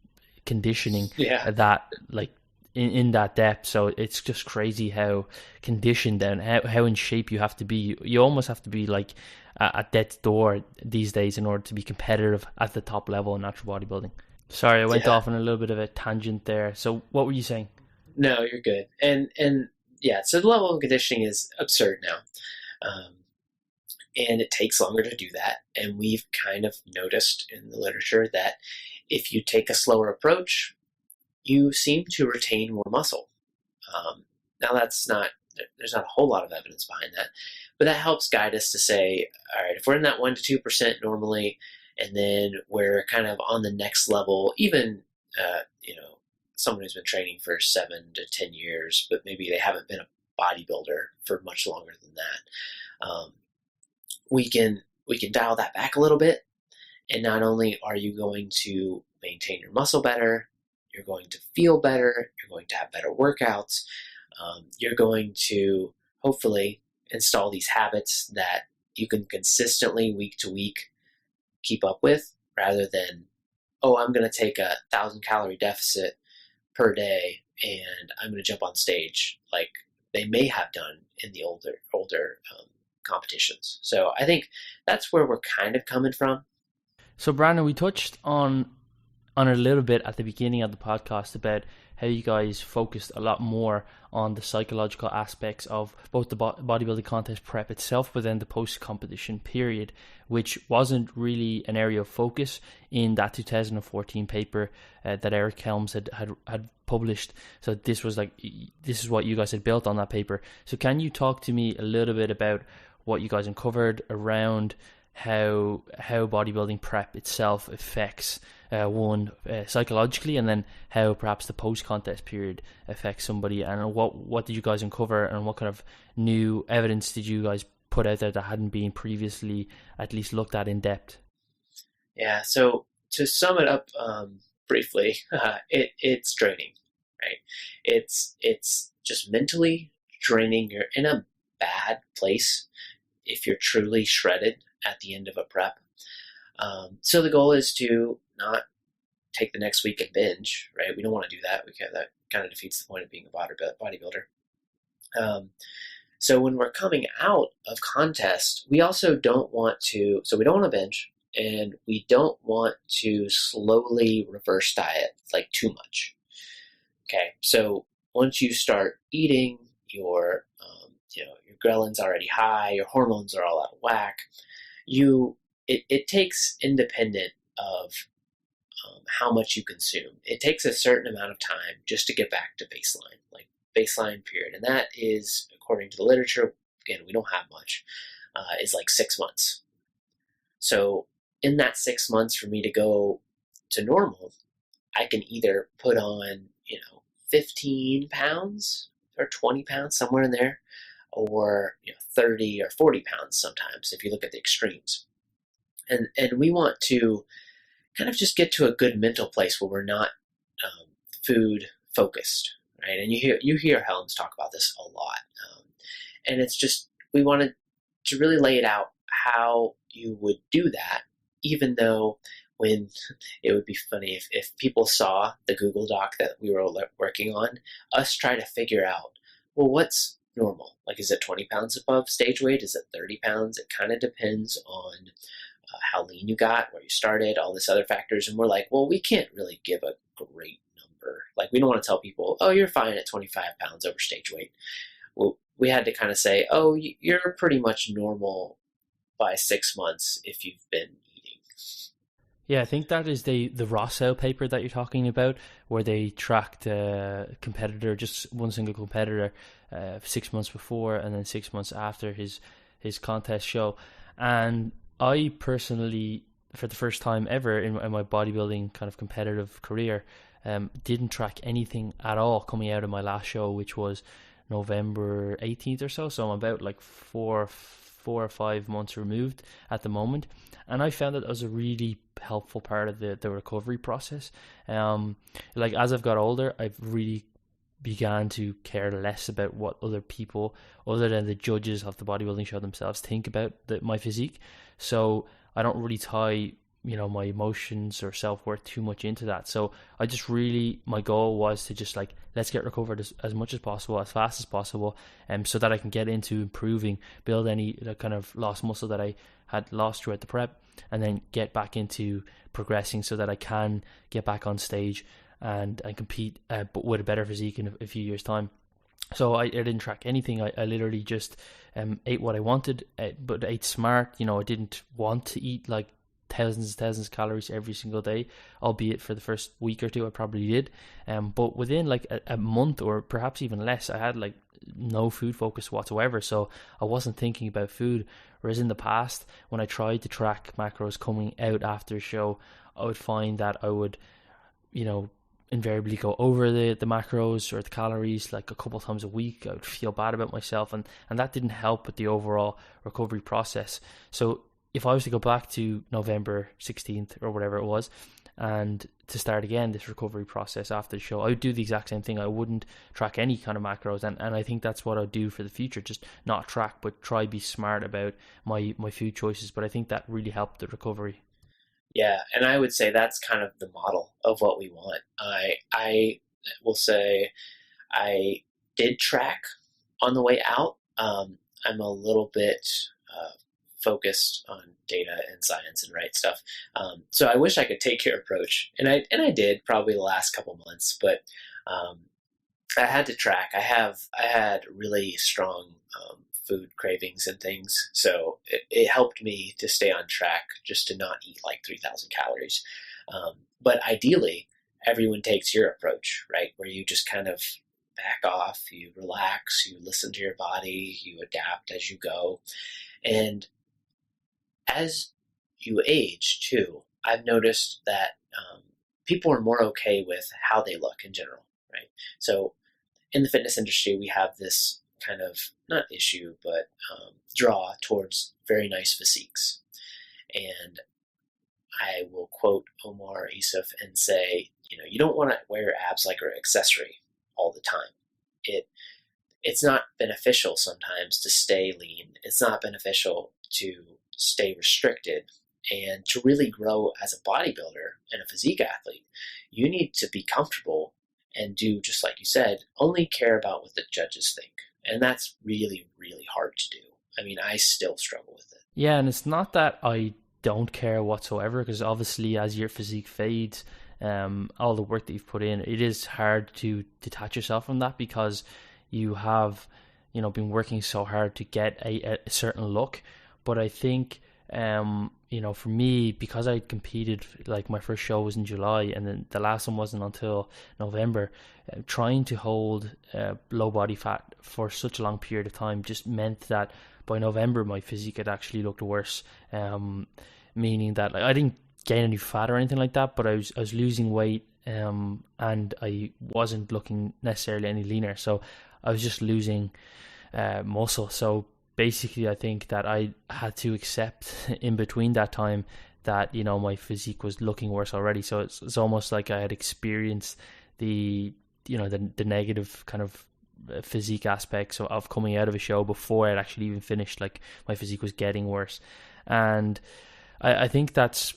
conditioning that like in that depth. So it's just crazy how conditioned and how in shape you have to be. You almost have to be like at death's door these days in order to be competitive at the top level in natural bodybuilding. Sorry, I went off on a little bit of a tangent there. So what were you saying? No, you're good. And yeah, so the level of conditioning is absurd now. And it takes longer to do that. And we've kind of noticed in the literature that if you take a slower approach, you seem to retain more muscle. Now there's not a whole lot of evidence behind that, but that helps guide us to say, all right, if we're in that 1% to 2% normally, and then we're kind of on the next level, even, someone who's been training for 7 to 10 years, but maybe they haven't been a bodybuilder for much longer than that. We can dial that back a little bit. And not only are you going to maintain your muscle better, you're going to feel better, you're going to have better workouts, you're going to hopefully install these habits that you can consistently week to week keep up with, rather than, oh, I'm going to take 1,000-calorie deficit per day and I'm going to jump on stage like they may have done in the older competitions. So I think that's where we're kind of coming from. So Brandon, we touched on it a little bit at the beginning of the podcast about how you guys focused a lot more on the psychological aspects of both the bodybuilding contest prep itself, but then the post-competition period, which wasn't really an area of focus in that 2014 paper that Eric Helms had published. So this is what you guys had built on that paper. So can you talk to me a little bit about what you guys uncovered around how bodybuilding prep itself affects one psychologically, and then how perhaps the post-contest period affects somebody, and what did you guys uncover, and what kind of new evidence did you guys put out there that hadn't been previously at least looked at in depth? Yeah, so to sum it up briefly, it's draining, right? It's just mentally draining. You're in a bad place if you're truly shredded at the end of a prep. So the goal is to not take the next week and binge, right? We don't want to do that. That kind of defeats the point of being a bodybuilder. So when we're coming out of contest, we also don't want to, so we don't want to binge, and we don't want to slowly reverse diet like too much. Okay, so once you start eating, your ghrelin's already high, your hormones are all out of whack. It takes independent of how much you consume. It takes a certain amount of time just to get back to baseline, like baseline period, and that is, according to the literature, again, we don't have much, is like 6 months. So in that 6 months for me to go to normal, I can either put on 15 pounds or 20 pounds, somewhere in there, or 30 or 40 pounds sometimes if you look at the extremes. And we want to kind of just get to a good mental place where we're not food focused, right? And you hear Helms talk about this a lot, and it's just, we wanted to really lay it out how you would do that, even though when it would be funny if people saw the Google Doc that we were working on, us try to figure out, well, what's normal? Like, is it 20 pounds above stage weight? Is it 30 pounds? It kind of depends on how lean you got, where you started, all this other factors. And we're like, well, we can't really give a great number. Like, we don't want to tell people, oh, you're fine at 25 pounds over stage weight. Well, we had to kind of say, oh, you're pretty much normal by 6 months if you've been eating. Yeah, I think that is the Rossell paper that you're talking about, where they tracked a competitor, just one single competitor, 6 months before and then 6 months after his contest show. And I personally, for the first time ever in my bodybuilding kind of competitive career, didn't track anything at all coming out of my last show, which was November 18th or so. So I'm about like four or 5 months removed at the moment, and I found that as a really helpful part of the recovery process. Like, as I've got older, I've really began to care less about what other people, other than the judges of the bodybuilding show themselves, think about my physique. So I don't really tie my emotions or self-worth too much into that. So I just really, my goal was to just like, let's get recovered as much as possible, as fast as possible, so that I can get into improving, build any kind of lost muscle that I had lost throughout the prep, and then get back into progressing so that I can get back on stage and compete, but with a better physique in a few years' time. So I didn't track anything. I literally just ate what I wanted, but ate smart. I didn't want to eat like thousands of calories every single day, albeit for the first week or two I probably did. But within like a month, or perhaps even less, I had like no food focus whatsoever. So I wasn't thinking about food. Whereas in the past, when I tried to track macros coming out after a show, I would find that I would, invariably go over the macros or the calories like a couple of times a week. I would feel bad about myself, and that didn't help with the overall recovery process. So if I was to go back to November 16th or whatever it was, and to start again this recovery process after the show, I would do the exact same thing. I wouldn't track any kind of macros, and I think that's what I'll do for the future. Just not track, but try be smart about my food choices. But I think that really helped the recovery. Yeah, and I would say that's kind of the model of what we want. I will say I did track on the way out. I'm a little bit focused on data and science and right stuff. So I wish I could take your approach, and I did probably the last couple months, but I had to track. I had really strong food cravings and things, so it helped me to stay on track, just to not eat like 3,000 calories. But ideally, everyone takes your approach, right? Where you just kind of back off, you relax, you listen to your body, you adapt as you go. And as you age too, I've noticed that people are more okay with how they look in general, right? So in the fitness industry, we have this kind of, not issue, but draw towards very nice physiques. And I will quote Omar Isuf and say, you don't want to wear your abs like an accessory all the time. It's not beneficial sometimes to stay lean. It's not beneficial to stay restricted. And to really grow as a bodybuilder and a physique athlete, you need to be comfortable and do, just like you said, only care about what the judges think. And that's really, really hard to do. I mean, I still struggle with it. Yeah, and it's not that I don't care whatsoever, because obviously as your physique fades, all the work that you've put in, it is hard to detach yourself from that, because you have, been working so hard to get a certain look. But I think, for me, because I competed, like my first show was in July, and then the last one wasn't until November, trying to hold low body fat for such a long period of time just meant that by November my physique had actually looked worse, meaning that I didn't gain any fat or anything like that, but I was losing weight, and I wasn't looking necessarily any leaner, so I was just losing muscle. So basically, I think that I had to accept in between that time that, my physique was looking worse already. So it's almost like I had experienced the negative kind of physique aspects of coming out of a show before I'd actually even finished. Like, my physique was getting worse. And I think that's,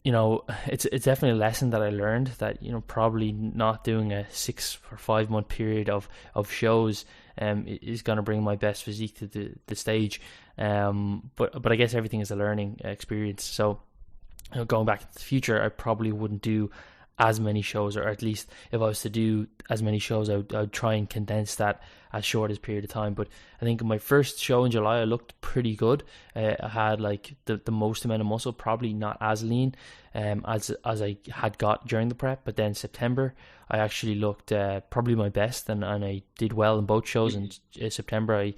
it's definitely a lesson that I learned, that, probably not doing a 6 or 5 month period of shows is going to bring my best physique to the stage. But I guess everything is a learning experience. So going back to the future, I probably wouldn't do as many shows, or at least if I was to do as many shows, I would try and condense that as short as period of time. But I think my first show in July, I looked pretty good. I had like the most amount of muscle, probably not as lean as I had got during the prep. But then September, I actually looked probably my best, and I did well in both shows. In September,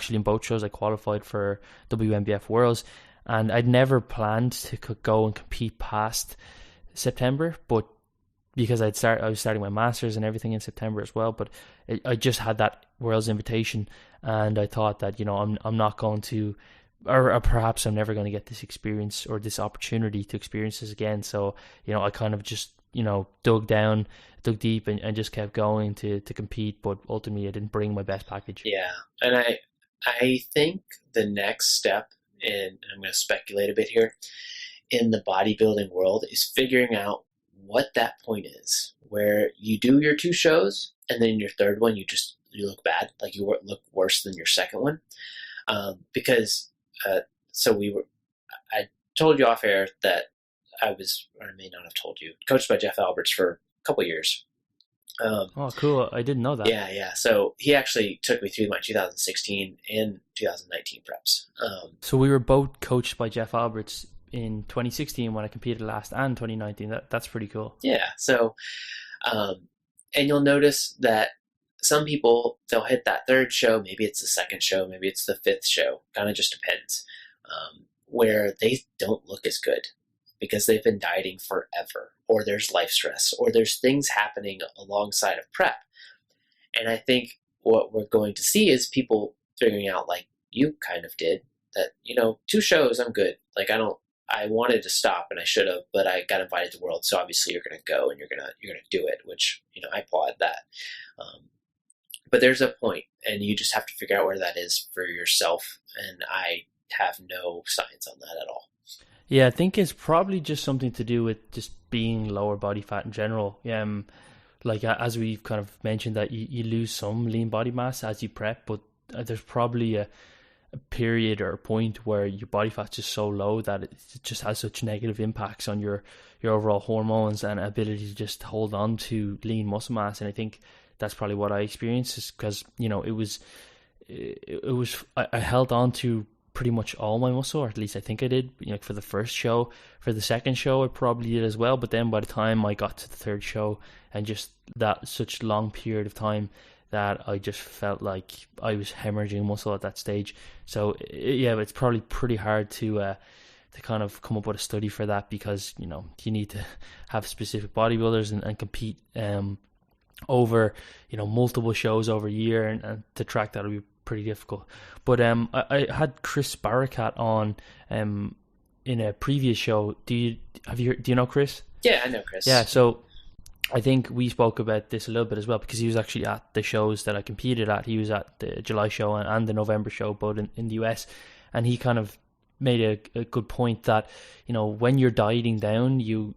in both shows I qualified for WMBF Worlds, and I'd never planned to go and compete past September, but because I was starting my masters and everything in September as well, but I just had that World's invitation, and I thought that I'm not going to, or perhaps I'm never going to get this experience or this opportunity to experience this again. So I kind of just dug deep and just kept going to compete, but ultimately I didn't bring my best package. Yeah, and I think the next step, and I'm going to speculate a bit here, in the bodybuilding world is figuring out what that point is, where you do your 2 shows and then your third one you look bad, like you look worse than your second one, because I told you off air that I was, or I may not have told you, coached by Jeff Alberts for a couple years. Oh, cool! I didn't know that. Yeah. So he actually took me through my 2016 and 2019 preps. So we were both coached by Jeff Alberts in 2016 when I competed last, and 2019. That's pretty cool. Yeah. So, and you'll notice that some people, they'll hit that third show, maybe it's the second show, maybe it's the 5th show, kind of just depends, where they don't look as good because they've been dieting forever, or there's life stress, or there's things happening alongside of prep. And I think what we're going to see is people figuring out, like you kind of did, that 2 shows, I'm good. Like I wanted to stop and I should have, but I got invited to World, so obviously you're going to go and you're going to do it, which I applaud that. But there's a point, and you just have to figure out where that is for yourself. And I have no science on that at all. Yeah, I think it's probably just something to do with just being lower body fat in general. Like as we've kind of mentioned, that you lose some lean body mass as you prep, but there's probably period or a point where your body fat's just so low that it just has such negative impacts on your overall hormones and ability to just hold on to lean muscle mass. And I think that's probably what I experienced, is because, you know, I held on to pretty much all my muscle, or at least I think I did, you know, for the first show. For the second show I probably did as well, but then by the time I got to the third show, and just that such long period of time, that I just felt like I was hemorrhaging muscle at that stage. So yeah, it's probably pretty hard to kind of come up with a study for that, because, you know, you need to have specific bodybuilders and compete over, you know, multiple shows over a year, and to track that would be pretty difficult. But I had Chris Barakat on in a previous show. Do you know Chris? Yeah, I know Chris. Yeah, so I think we spoke about this a little bit as well, because he was actually at the shows that I competed at. He was at the July show and the November show, both in the US, and he kind of made a good point that, you know, when you're dieting down, you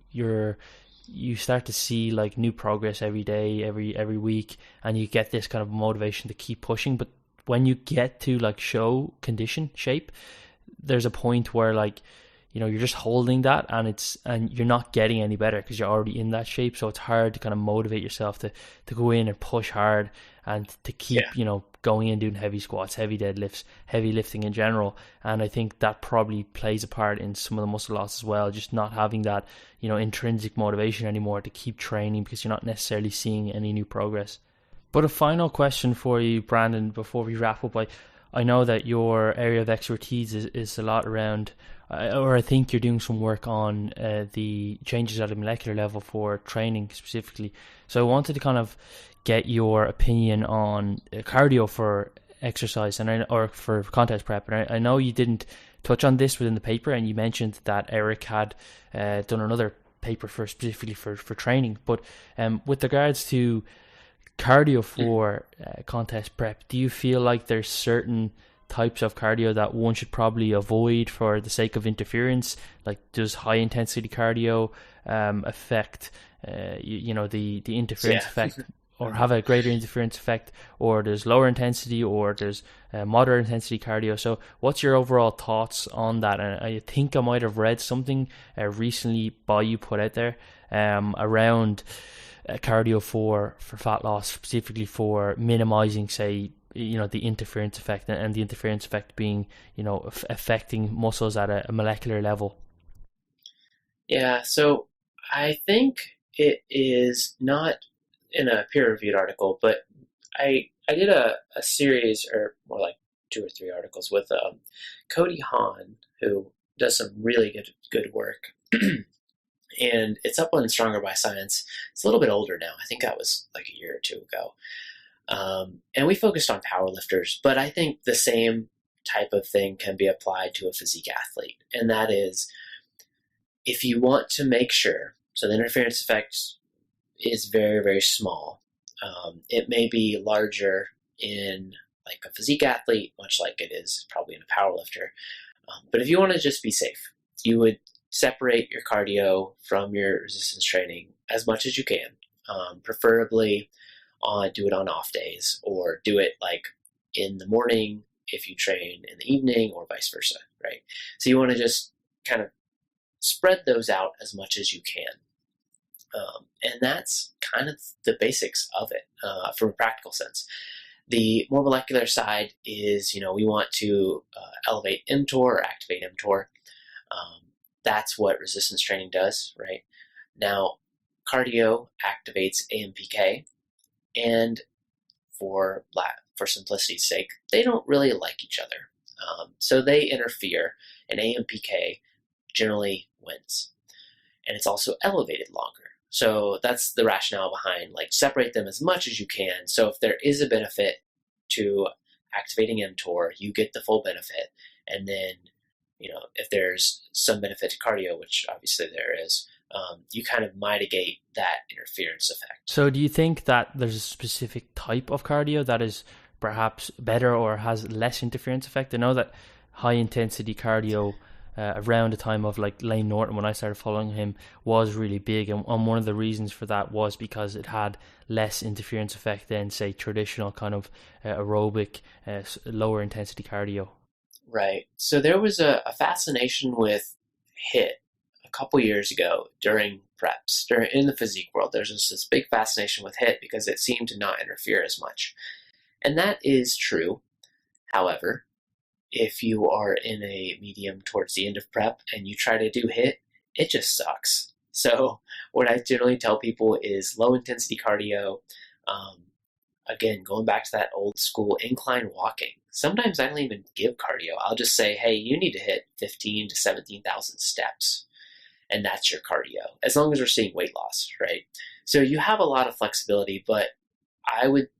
start to see like new progress every day, every week, and you get this kind of motivation to keep pushing. But when you get to like show condition shape, there's a point where, like, you know, you're just holding that, and you're not getting any better because you're already in that shape. So it's hard to kind of motivate yourself to go in and push hard, and to keep, you know, going in, doing heavy squats, heavy deadlifts, heavy lifting in general. And I think that probably plays a part in some of the muscle loss as well, just not having that, you know, intrinsic motivation anymore to keep training, because you're not necessarily seeing any new progress. But a final question for you, Brandon, before we wrap up. I know that your area of expertise is a lot around, or I think you're doing some work on the changes at a molecular level for training specifically. So I wanted to kind of get your opinion on cardio for exercise or for contest prep. And I know you didn't touch on this within the paper, and you mentioned that Eric had done another paper specifically for training. But with regards to cardio for contest prep, do you feel like there's certain types of cardio that one should probably avoid for the sake of interference? Like, does high intensity cardio affect the interference effect, or have a greater interference effect, or there's lower intensity, or there's moderate intensity cardio? So what's your overall thoughts on that? And I think I might have read something recently by you put out there around cardio for fat loss, specifically for minimizing, say, you know, the interference effect, and the interference effect being, you know, affecting muscles at a molecular level. Yeah, so I think it is not in a peer-reviewed article, but I did a series, or more like 2 or 3 articles, with Cody Hahn, who does some really good work. And it's up on Stronger by Science. It's a little bit older now. I think that was like a year or 2 ago. And we focused on powerlifters, but I think the same type of thing can be applied to a physique athlete. And that is, if you want to make sure, so the interference effect is very, very small. It may be larger in like a physique athlete, much like it is probably in a powerlifter. But if you want to just be safe, you would separate your cardio from your resistance training as much as you can. Preferably do it on off days, or do it like in the morning if you train in the evening, or vice versa, right? So you want to just kind of spread those out as much as you can. And that's kind of the basics of it from a practical sense. The more molecular side is, you know, we want to elevate mTOR or activate mTOR. That's what resistance training does, right? Now, cardio activates AMPK, and for simplicity's sake, they don't really like each other. So they interfere, and AMPK generally wins. And it's also elevated longer. So that's the rationale behind, like, separate them as much as you can. So if there is a benefit to activating mTOR, you get the full benefit. And then, you know, if there's some benefit to cardio, which obviously there is, you kind of mitigate that interference effect. So do you think that there's a specific type of cardio that is perhaps better or has less interference effect? I know that high intensity cardio around the time of like Lane Norton, when I started following him, was really big, and one of the reasons for that was because it had less interference effect than, say, traditional kind of aerobic lower intensity cardio. Right. So there was a fascination with HIIT a couple years ago during preps. In the physique world, there's just this big fascination with HIIT because it seemed to not interfere as much. And that is true. However, if you are in a medium towards the end of prep and you try to do HIIT, it just sucks. So what I generally tell people is low intensity cardio. Again, going back to that old school incline walking. Sometimes I don't even give cardio. I'll just say, hey, you need to hit 15 to 17,000 steps. And that's your cardio, as long as we're seeing weight loss, right? So you have a lot of flexibility, but I would,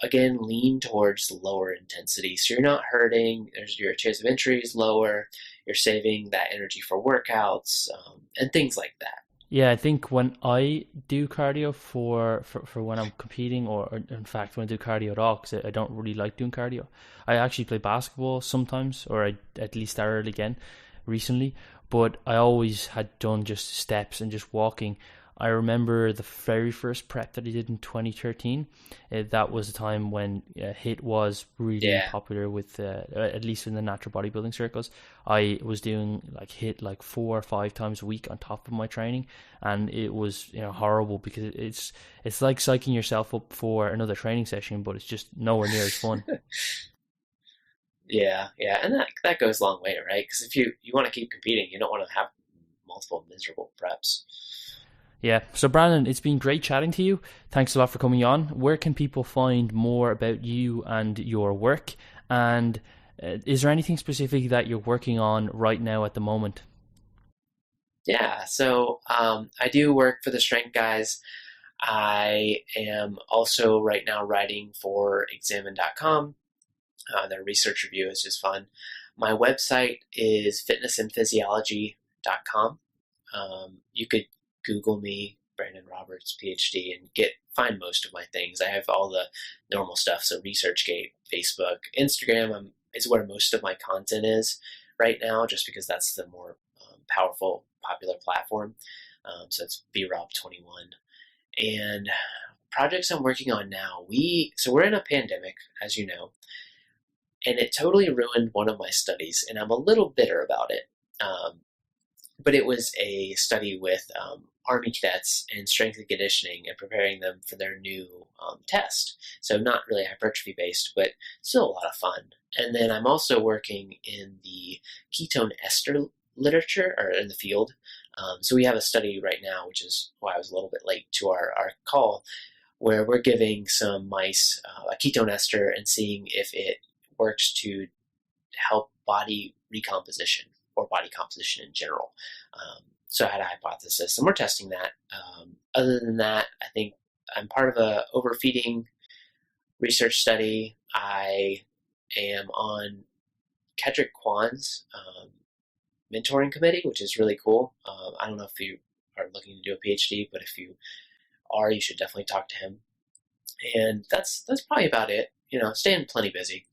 again, lean towards lower intensity. So you're not hurting, your chance of injury is lower, you're saving that energy for workouts, and things like that. Yeah, I think when I do cardio for when I'm competing, or in fact when I do cardio at all, because I don't really like doing cardio. I actually play basketball sometimes, or I at least started again recently, but I always had done just steps and just walking. I remember the very first prep that I did in 2013. That was a time when HIIT was really popular with, at least in the natural bodybuilding circles. I was doing like HIIT like 4 or 5 times a week on top of my training, and it was horrible because it's like psyching yourself up for another training session, but it's just nowhere near as fun. Yeah, and that goes a long way, right? Because if you want to keep competing, you don't want to have multiple miserable preps. Yeah. So Brandon, it's been great chatting to you. Thanks a lot for coming on. Where can people find more about you and your work? And is there anything specific that you're working on right now at the moment? Yeah. So I do work for the Strength Guys. I am also right now writing for examine.com. Their research review is just fun. My website is fitnessandphysiology.com. You could Google me, Brandon Roberts, PhD, and find most of my things. I have all the normal stuff, so ResearchGate, Facebook, Instagram is where most of my content is right now, just because that's the more powerful, popular platform. So it's BRob21. And projects I'm working on now, we're in a pandemic, as you know, and it totally ruined one of my studies, and I'm a little bitter about it. But it was a study with Army cadets and strength and conditioning and preparing them for their new test. So not really hypertrophy based, but still a lot of fun. And then I'm also working in the ketone ester literature, or in the field. So we have a study right now, which is why I was a little bit late to our call, where we're giving some mice a ketone ester and seeing if it works to help body recomposition or body composition in general. So I had a hypothesis, and we're testing that. Other than that, I think I'm part of a overfeeding research study. I am on Kedrick Kwan's mentoring committee, which is really cool. I don't know if you are looking to do a PhD, but if you are, you should definitely talk to him. And that's probably about it. Staying plenty busy.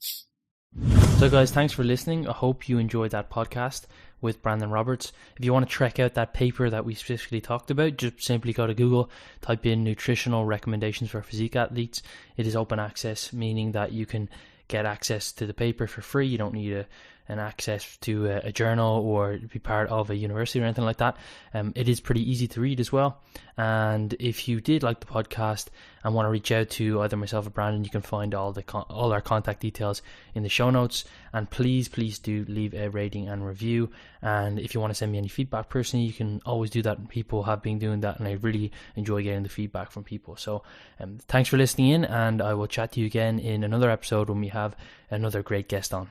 So guys, thanks for listening. I hope you enjoyed that podcast with Brandon Roberts. If you want to check out that paper that we specifically talked about, just simply go to Google, type in Nutritional Recommendations for Physique Athletes. It is open access, meaning that you can get access to the paper for free. You don't need an access to a journal or be part of a university or anything like that. It is pretty easy to read as well. And if you did like the podcast and want to reach out to either myself or Brandon, you can find all our contact details in the show notes. And please do leave a rating and review. And if you want to send me any feedback personally, you can always do that. People have been doing that, and I really enjoy getting the feedback from people. So thanks for listening in, and I will chat to you again in another episode when we have another great guest on.